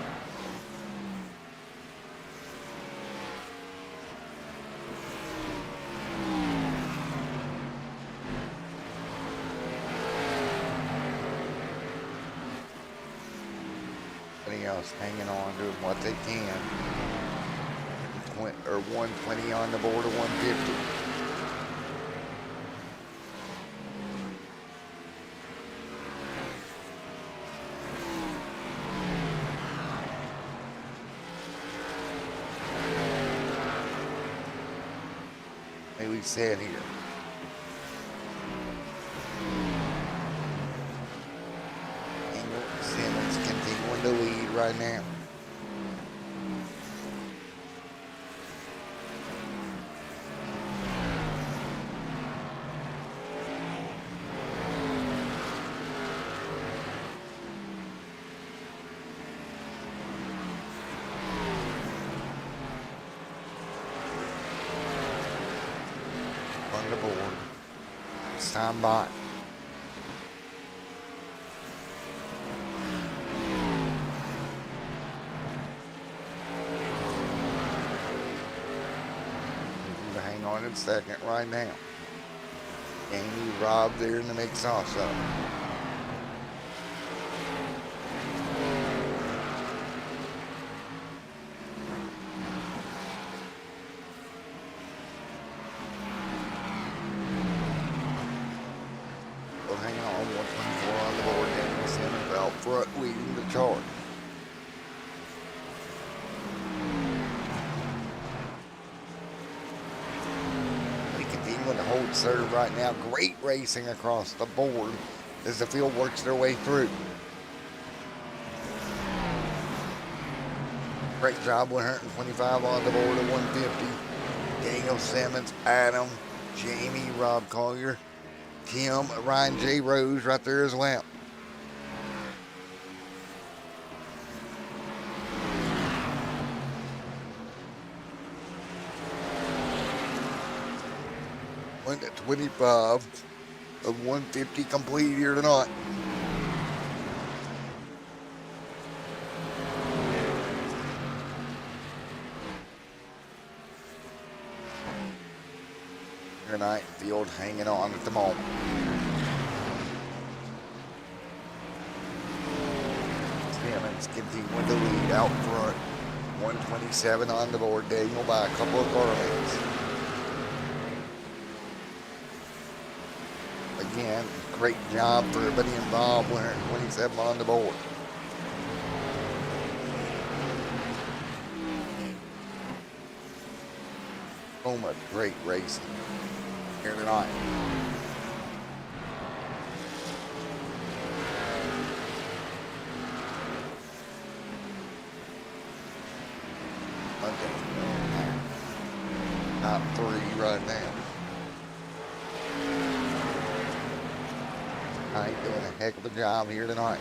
Everybody else hanging on, doing what they can. 120 on the board of 150. We said here. Daniel Simmons continuing to lead right now. On the board. It's time by. Hang on in second right now. Jamie, Rob there in the mix also. Well, hang on, 124 on the board, Daniel Simmons out front leading the charge. Continuing to hold serve right now. Great racing across the board as the field works their way through. Great job, 125 on the board at 150. Daniel Simmons, Adam, Jamie, Rob Collier, Tim, Ryan J. Rose right there as well. Went at 25 of 150 complete here tonight. Tonight, field hanging on at the moment. Simmons continuing to lead out front. 127 on the board. Daniel by a couple of car lengths. Again, great job for everybody involved. 127 on the board. So much great racing here tonight. Top three right now. Knight doing a heck of a job here tonight.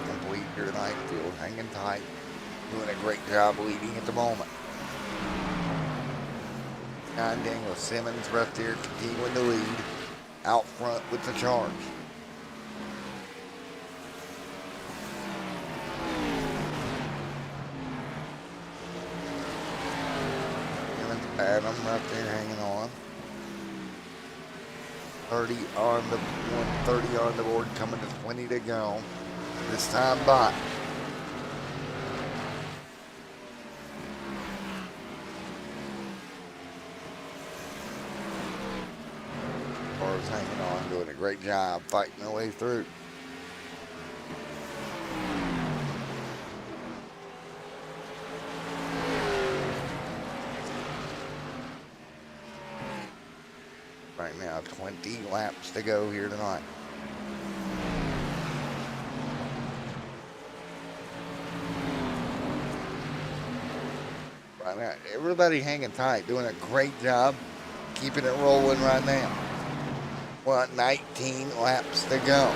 Complete here tonight. Field hanging tight. Doing a great job leading at the moment. And Daniel Simmons right there continuing to lead out front with the charge. Adam right there hanging on. 30 on the 130 on the board, coming to 20 to go. This time by. Cars hanging on, doing a great job, fighting their way through. Right now, 20 laps to go here tonight. Right now, everybody hanging tight, doing a great job, keeping it rolling right now. Well, 19 laps to go.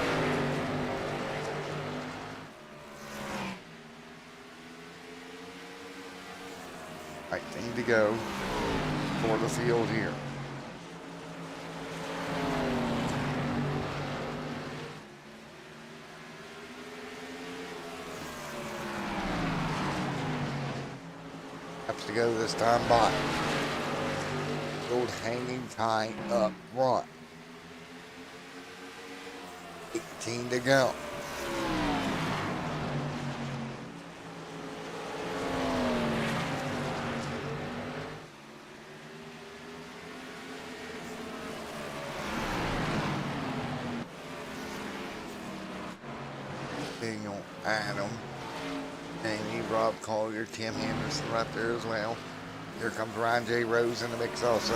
Right thing to go for the field here. To go this time by. Gold hanging tight up front. 18 to go. Daniel, Adam, Amy, Rob Collier, Tim Henderson right there as well. Here comes Ryan J. Rose in the mix also.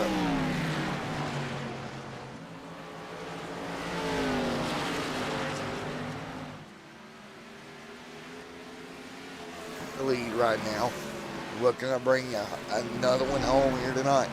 The lead right now. Looking to bring another one home here tonight.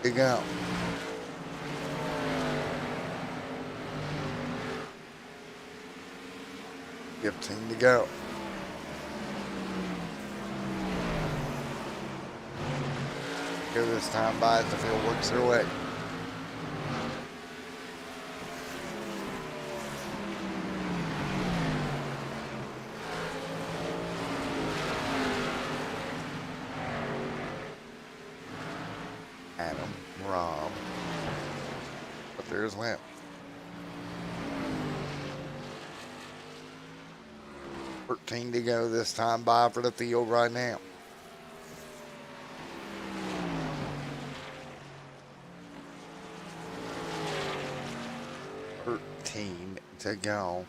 To go. 15 to go. Here this time by as the field works their way. Adam, Rob, but there's Lamp. $13 to go this time by for the field right now. To go.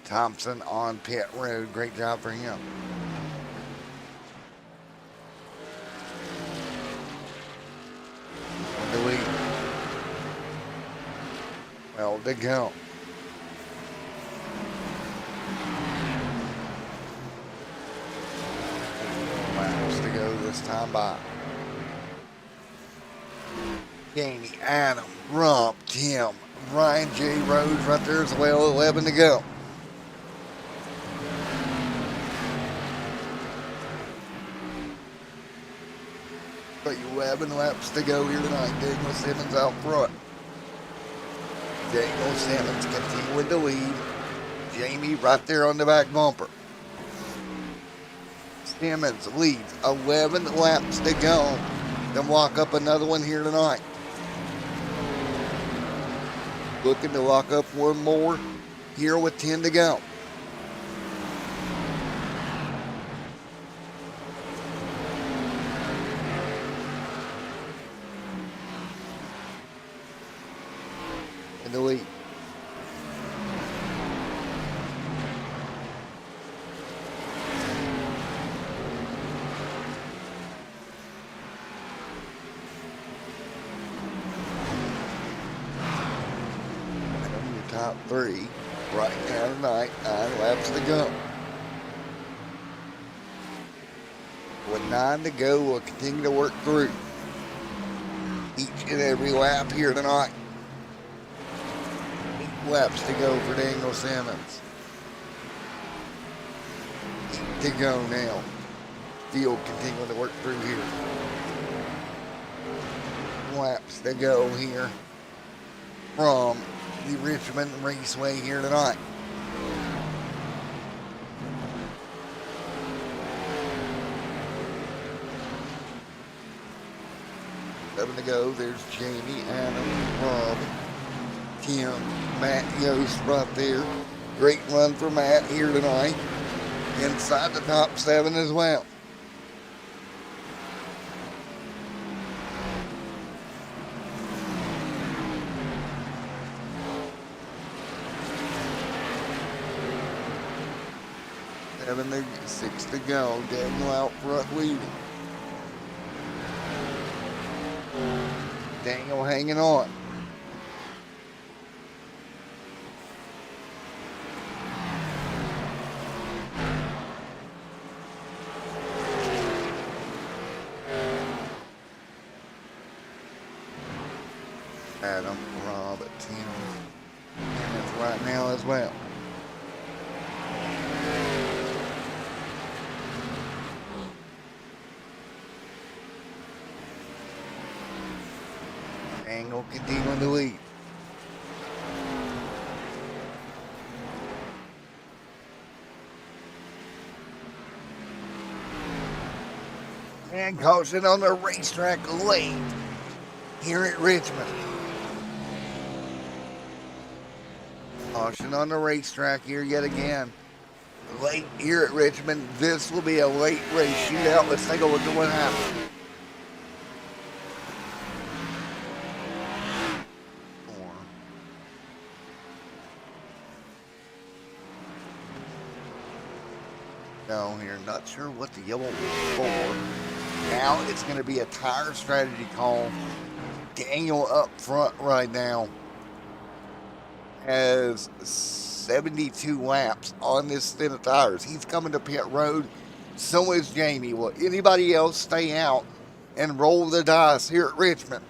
Thompson on pit road. Great job for him. On the lead. Well to go. Laps to go this time by. Jamie, Adam, Rump, Tim, Ryan J. Rhodes right there as well, 11 to go. But 11 laps to go here tonight. Daniel Simmons out front. Daniel Simmons continuing to lead. Jamie right there on the back bumper. Simmons leads 11 laps to go. Then lock up another one here tonight. Looking to lock up one more here with 10 to go. In the lead. Top three right now tonight. 9 laps to go. With 9 to go, we'll continue to work through each and every lap here tonight. 8 laps to go for Daniel Simmons. 8 to go now. Field continuing to work through here. Laps to go here from the Richmond Raceway here tonight. Seven to go. There's Jamie, Adam, Rob, Tim, Matt Yost right there. Great run for Matt here tonight. Inside the top 7 as well. Seven, 6 to go. Daniel out front leading. Daniel hanging on. Adam, Rob, Tim, and right now as well. Angle continuing to lead. And caution on the racetrack late here at Richmond. Caution on the racetrack here yet again. Late here at Richmond. This will be a late race shootout. Let's take a look at what happened. Down here, not sure what the yellow was for. Now it's going to be a tire strategy call. Daniel up front right now has 72 laps on this set of tires. He's coming to pit road. So is Jamie. Will anybody else stay out and roll the dice here at Richmond?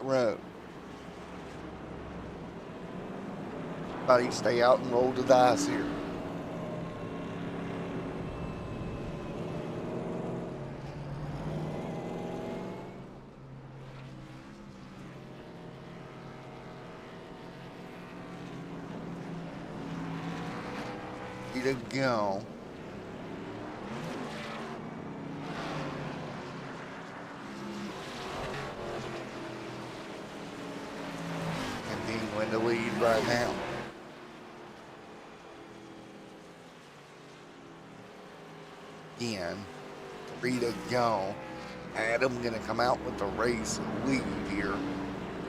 road. Everybody stay out and roll the dice here. To go. And being in the lead right now. Again, 3 to go. Adam gonna come out with the race lead here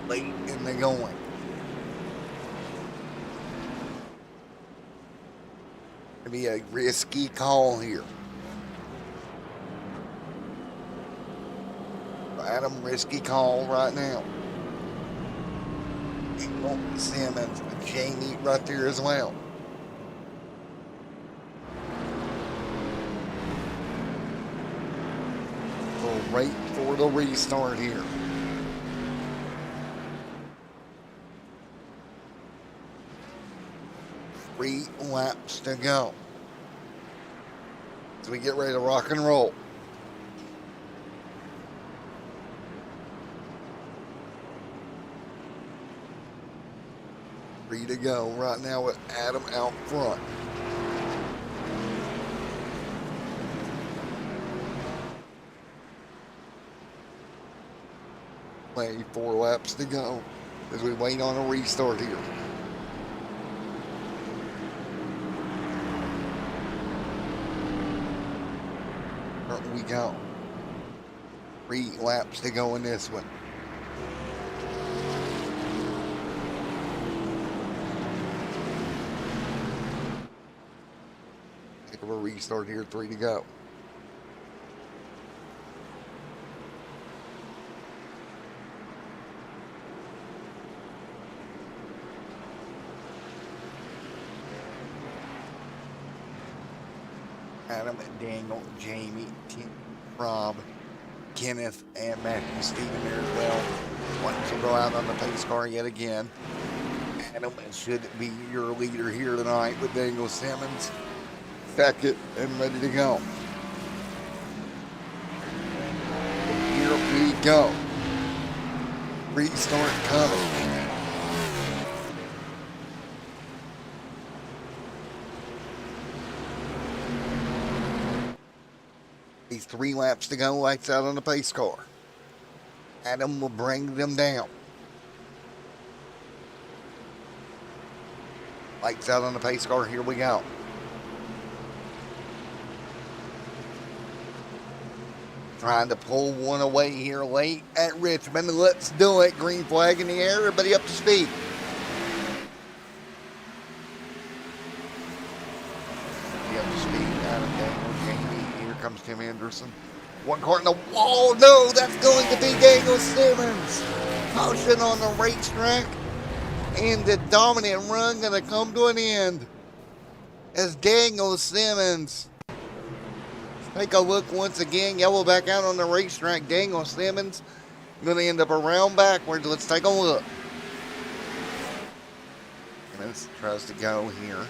late in the going. Be a risky call here. Adam, risky call right now. Simmons with Jamie right there as well. We'll wait for the restart here. Three laps to go as we get ready to rock and roll. Three to go right now with Adam out front. Play 4 laps to go as we wait on a restart here. We go. 3 laps to go in this one. Take a restart here, 3 to go. Adam, Daniel, Jamie, Tim, Rob, Kenneth, and Matthew Stephen there as well. One to go out on the pace car yet again. Adam should be your leader here tonight with Daniel Simmons second and ready to go. Here we go. Restart coming. These 3 laps to go, lights out on the pace car. Adam will bring them down. Lights out on the pace car, here we go. Trying to pull one away here late at Richmond. Let's do it. Green flag in the air, everybody up to speed. Up to speed, Adam, Daniel, Jamie. Here comes Tim Anderson. 1 car in the wall. No, that's going to be Daniel Simmons. Caution on the racetrack. And the dominant run going to come to an end as Daniel Simmons. Take a look once again. Yellow back out on the racetrack. Daniel Simmons going to end up around backwards. Let's take a look. Simmons tries to go here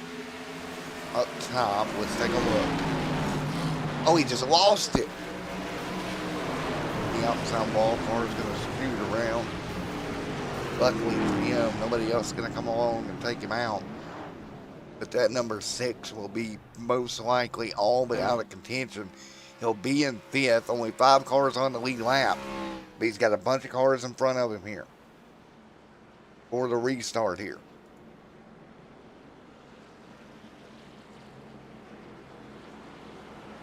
up top. Let's take a look. Oh, he just lost it. The outside wall car is going to scoot around. Luckily for him, nobody else is going to come along and take him out. But that number 6 will be most likely all but out of contention. He'll be in 5th, only 5 cars on the lead lap. But he's got a bunch of cars in front of him here for the restart here.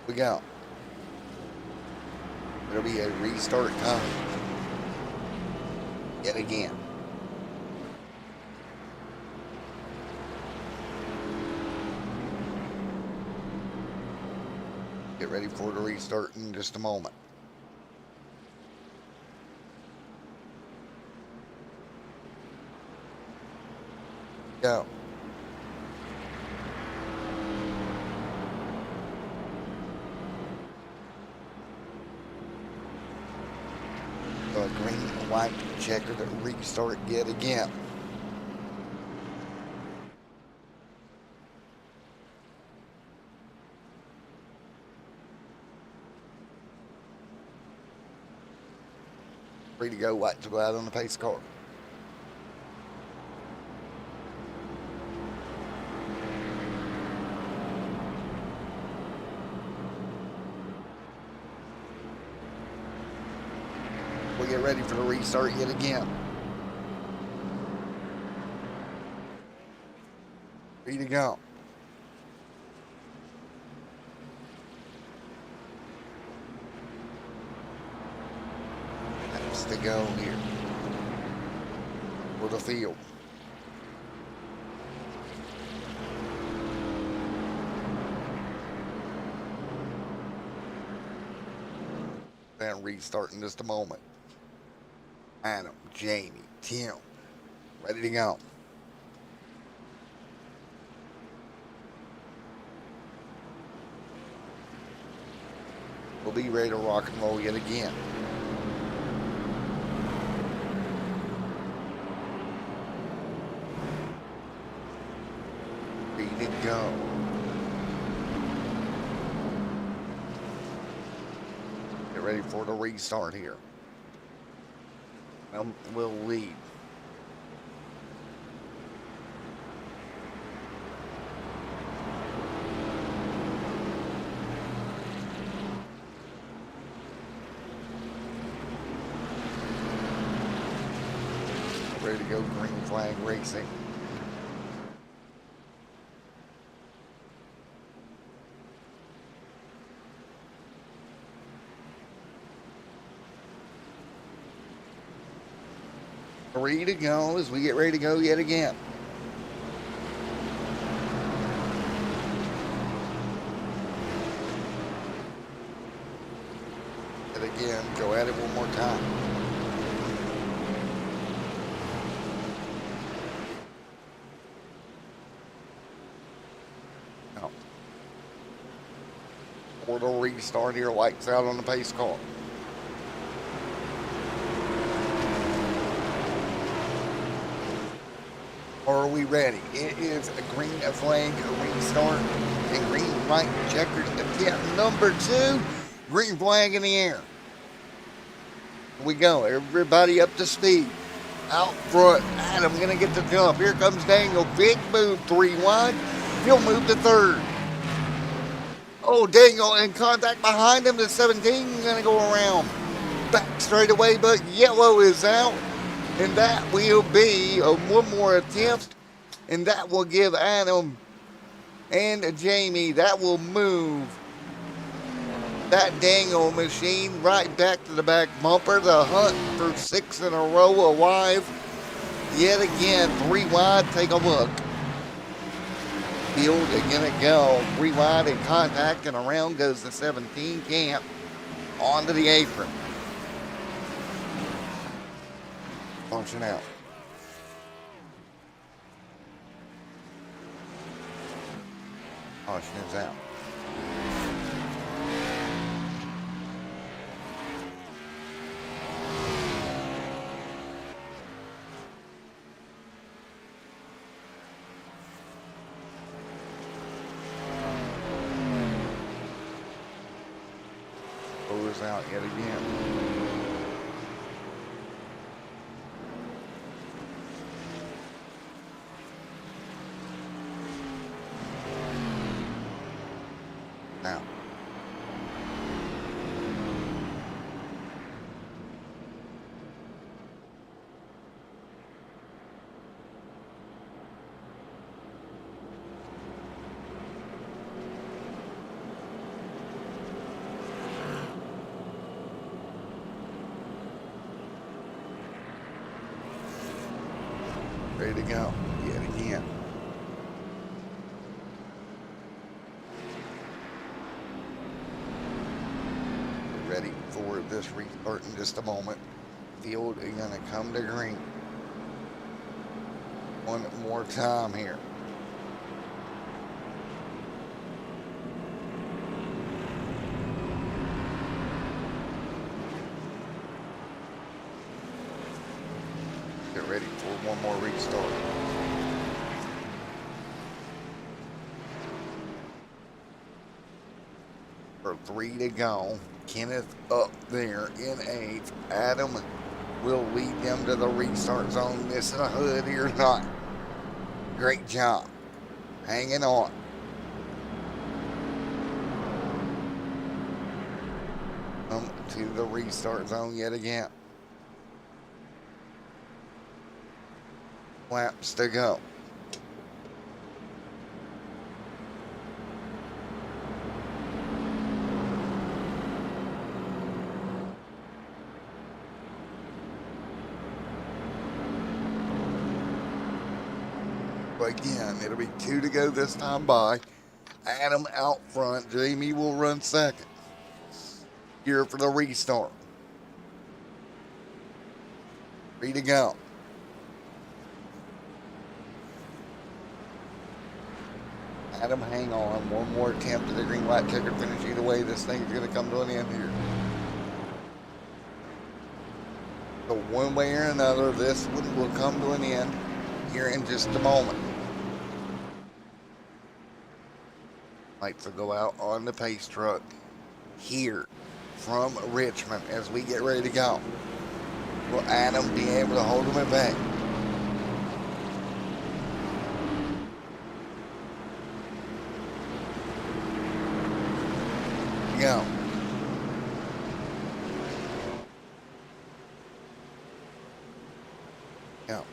We go. There'll be a restart coming. Yet again. Get ready for the restart in just a moment. Go. a green, white, checkered restart yet again. Free to go, white to go out on the pace car. We'll get ready for the restart yet again. Free to go. Laps to go here for the field. Then restart in just a moment. Adam, Jamie, Tim, ready to go. We'll be ready to rock and roll yet again. Ready to go. Get ready for the restart here. Will lead. Ready to go, green flag racing. Free to go as we get ready to go yet again. And again, go at it one more time. Now, for the restart here, lights out on the pace car. Are we ready? It is a green flag restart and green white checkered attempt number 2. Green flag in the air. Here we go. Everybody up to speed. Out front. Adam gonna get the jump. Here comes Daniel. Big move. 3 wide. He'll move to 3rd. Oh, Daniel in contact behind him. The 17 gonna go around. Back straight away, but yellow is out. And that will be one more attempt, and that will give Adam and Jamie, that will move that Daniel machine right back to the back bumper. The hunt for 6 in a row alive. Yet again, 3 wide, take a look. Field again to go. 3 wide in contact, and around goes the 17 camp onto the apron. Function out. Caution is out. Goes out yet again. Now, ready to go yet again. Ready for this restart in just a moment. Field is going to come to green. One more time here. ready for one more restart. For 3 to go. Kenneth up there in 8th. Adam will lead them to the restart zone. Missing a hood here tonight. Great job. Hanging on. Come to the restart zone yet again. Laps to go. Again, it'll be 2 to go this time by. Adam out front. Jamie will run second. Here for the restart. 3 to go. Adam, hang on. One more attempt at the green light checker finish. Either way, this thing's going to come to an end here. So one way or another, this one will come to an end here in just a moment. Lights will go out on the pace truck here from Richmond as we get ready to go. Will Adam be able to hold him at bay? Go. Go.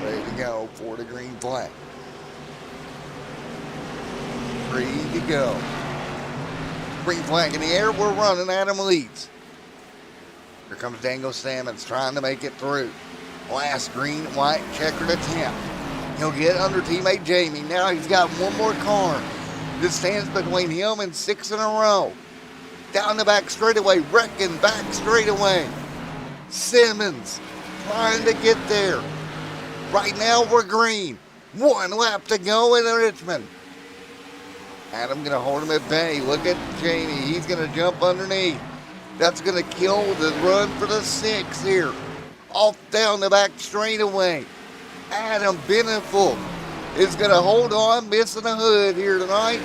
Ready to go for the green flag. 3 to go. Green flag in the air. We're running. Adam leads. Here comes Dango Salmons trying to make it through. Last green white checkered attempt. He'll get under teammate Jamie. Now he's got one more car. This stands between him and 6 in a row. Down the back straightaway. Wrecking back straightaway. Simmons trying to get there. Right now we're green. 1 lap to go in Richmond. Adam gonna hold him at bay. Look at Jamie. He's gonna jump underneath. That's gonna kill the run for the 6 here. Off down the back straightaway. Adam Beneful is gonna hold on, missing a hood here tonight,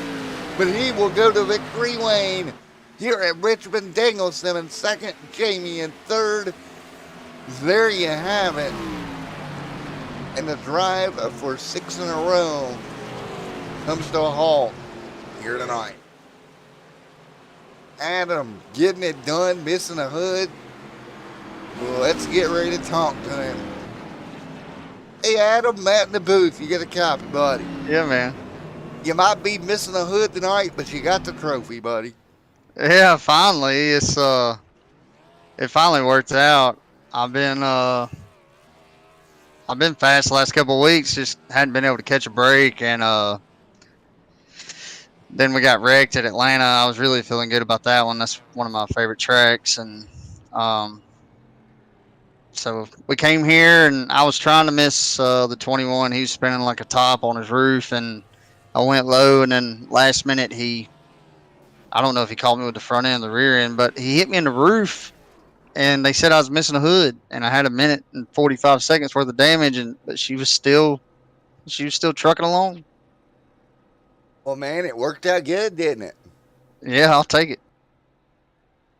but he will go to victory lane here at Richmond. Danielson in second, Jamie in third. There you have it. And the drive for 6 in a row comes to a halt here tonight. Adam getting it done, missing a hood. Well, let's get ready to talk to him. Hey Adam, Matt in the booth, you get a copy, buddy. Yeah, man. You might be missing a hood tonight, but you got the trophy, buddy. Yeah, finally, it finally worked out. I've been fast the last couple of weeks, just hadn't been able to catch a break, and then we got wrecked at Atlanta. I was really feeling good about that one. That's one of my favorite tracks, and so we came here, and I was trying to miss the 21. He was spinning like a top on his roof, and I went low, and then last minute I don't know if he caught me with the front end or the rear end, but he hit me in the roof, and they said I was missing a hood, and I had a minute and 45 seconds worth of damage, but she was still trucking along. Well, man, it worked out good, didn't it? Yeah, I'll take it.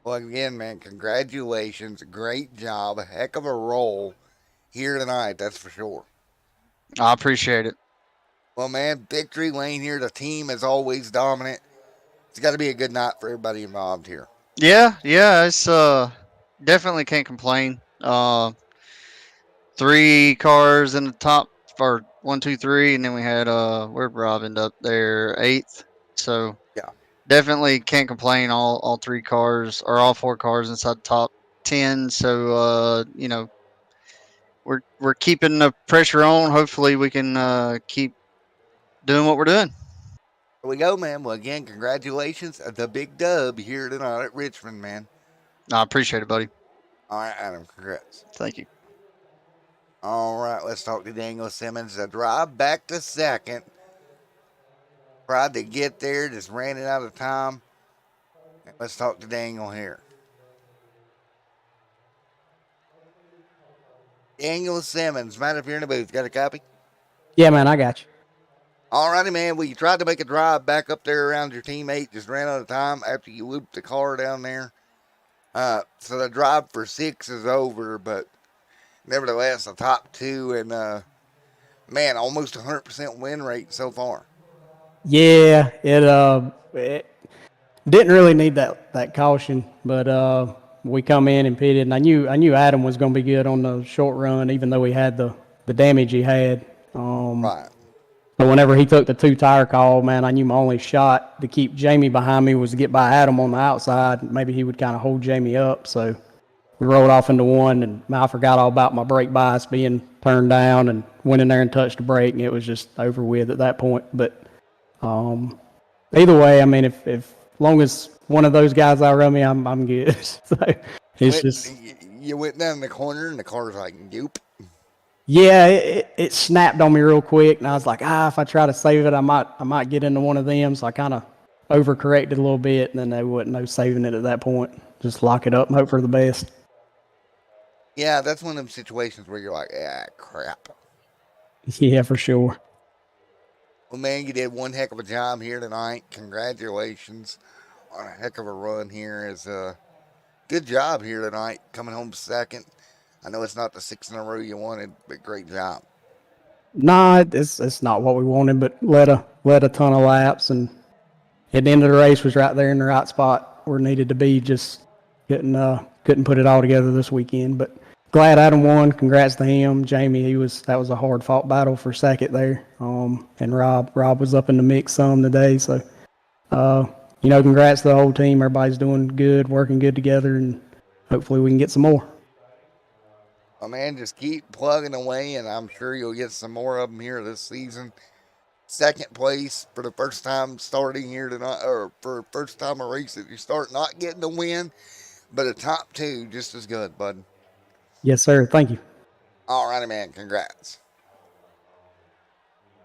Well, again, man, congratulations. Great job. A heck of a roll here tonight, that's for sure. I appreciate it. Well, man, victory lane here. The team is always dominant. It's got to be a good night for everybody involved here. Yeah, it's definitely can't complain. 3 cars in the top, or 1, 2, 3, and then we had where'd Rob end up there? 8th. So yeah, definitely can't complain. All 3 cars, or all 4 cars inside the top 10. So we're keeping the pressure on. Hopefully we can keep doing what we're doing. Here we go, man. Well, again, congratulations. The big dub here tonight at Richmond, man. I appreciate it, buddy. All right, Adam, congrats. Thank you. All right, let's talk to Daniel Simmons. A drive back to second. Tried to get there, just ran it out of time. Let's talk to Daniel here. Daniel Simmons, right up here in the booth. Got a copy? Yeah, man, I got you. All righty, man. Well, you tried to make a drive back up there around your teammate, just ran out of time after you looped the car down there. So the drive for 6 is over, but nevertheless, the top 2 and, man, almost 100% win rate so far. Yeah, it didn't really need that caution, but we come in and pitted, and I knew Adam was going to be good on the short run, even though he had the damage he had. Right. But whenever he took the 2-tire call, man, I knew my only shot to keep Jamie behind me was to get by Adam on the outside. Maybe he would kind of hold Jamie up. So we rolled off into one, and I forgot all about my brake bias being turned down and went in there and touched the brake, and it was just over with at that point. But either way, I mean, if long as one of those guys outrun me, I'm good. So it's just You went down the corner, and the car's like, nope. yeah, it snapped on me real quick, and I was like, if I try to save it, I might get into one of them. So I kind of overcorrected a little bit, and then there wasn't no saving it at that point. Just lock it up and hope for the best. Yeah, that's one of them situations where you're like, crap. Yeah, for sure. Well, man, you did one heck of a job here tonight. Congratulations on a heck of a run here. It's a good job here tonight, coming home second. I know it's not the 6 in a row you wanted, but great job. Nah, it's not what we wanted, but led a ton of laps, and at the end of the race was right there in the right spot where it needed to be. Just couldn't put it all together this weekend, but glad Adam won. Congrats to him. Jamie, that was a hard fought battle for second there. And Rob was up in the mix some today, so congrats to the whole team. Everybody's doing good, working good together, and hopefully we can get some more. Well, man, just keep plugging away, and I'm sure you'll get some more of them here this season. Second place for the first time starting here tonight, or for the first time a race that you start not getting the win, but a top 2 just as good, bud. Yes, sir. Thank you. All righty, man. Congrats.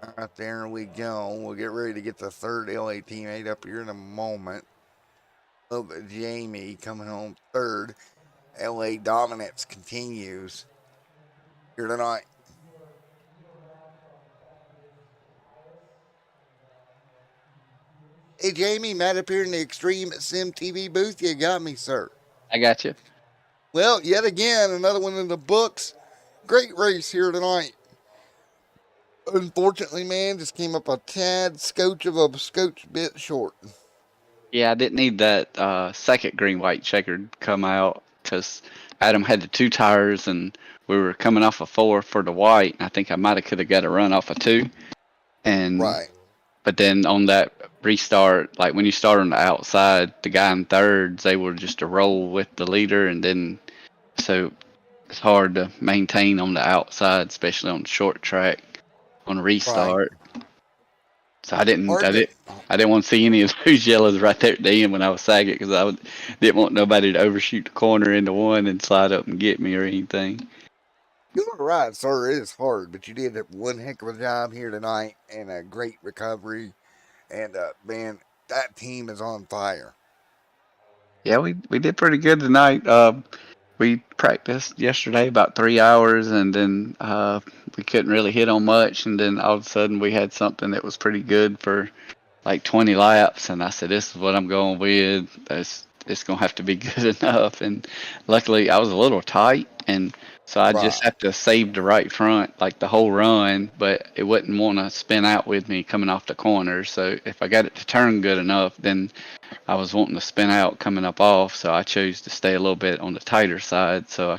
All right, there we go. We'll get ready to get the third LA teammate up here in a moment. Look at Jamie coming home third. LA dominance continues here tonight. Hey, Jamie, Matt up here in the Extreme Sim TV booth. You got me, sir. I got you. Well, yet again, another one in the books. Great race here tonight. Unfortunately, man, just came up a tad scotch bit short. Yeah, I didn't need that second green-white checkered come out because Adam had the 2 tires and we were coming off a 4 for the white. I think I could have got a run off a 2. And Right. But then on that restart, like when you start on the outside, the guy in thirds, they were just to roll with the leader, and then so it's hard to maintain on the outside, especially on the short track on a restart. Right. So I didn't want to see any of those yellows right there at the end when I was sagging, because I didn't want nobody to overshoot the corner into one and slide up and get me or anything. You're right, sir. It is hard, but you did one heck of a job here tonight and a great recovery. And, man, that team is on fire. Yeah, we did pretty good tonight. We practiced yesterday about 3 hours, and then we couldn't really hit on much. And then all of a sudden we had something that was pretty good for like 20 laps. And I said, this is what I'm going with. It's going to have to be good enough. And luckily I was a little tight, and so I just have to save the right front like the whole run, but it wouldn't want to spin out with me coming off the corner. So if I got it to turn good enough, then I was wanting to spin out coming up off. So I chose to stay a little bit on the tighter side. So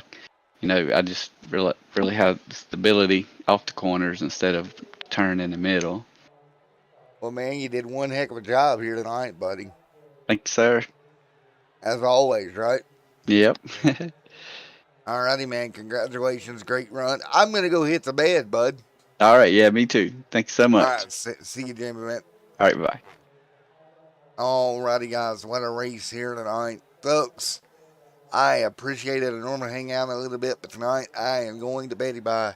I just really had stability off the corners instead of turning in the middle. Well, man, you did one heck of a job here tonight, buddy. Thank you, sir. As always, right? Yep. All righty, man. Congratulations. Great run. I'm going to go hit the bed, bud. All right. Yeah, me too. Thanks so much. All right. See you, Jamie, man. All right. Bye. All righty, guys. What a race here tonight. Folks, I appreciate it. I normally hang out a little bit, but tonight I am going to Betty Bye.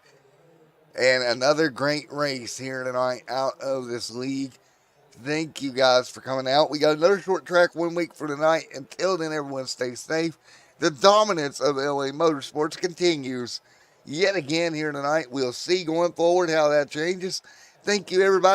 And another great race here tonight out of this league. Thank you guys for coming out. We got another short track 1 week for tonight. Until then, everyone stay safe. The dominance of LA Motorsports continues yet again here tonight. We'll see going forward how that changes. Thank you, everybody.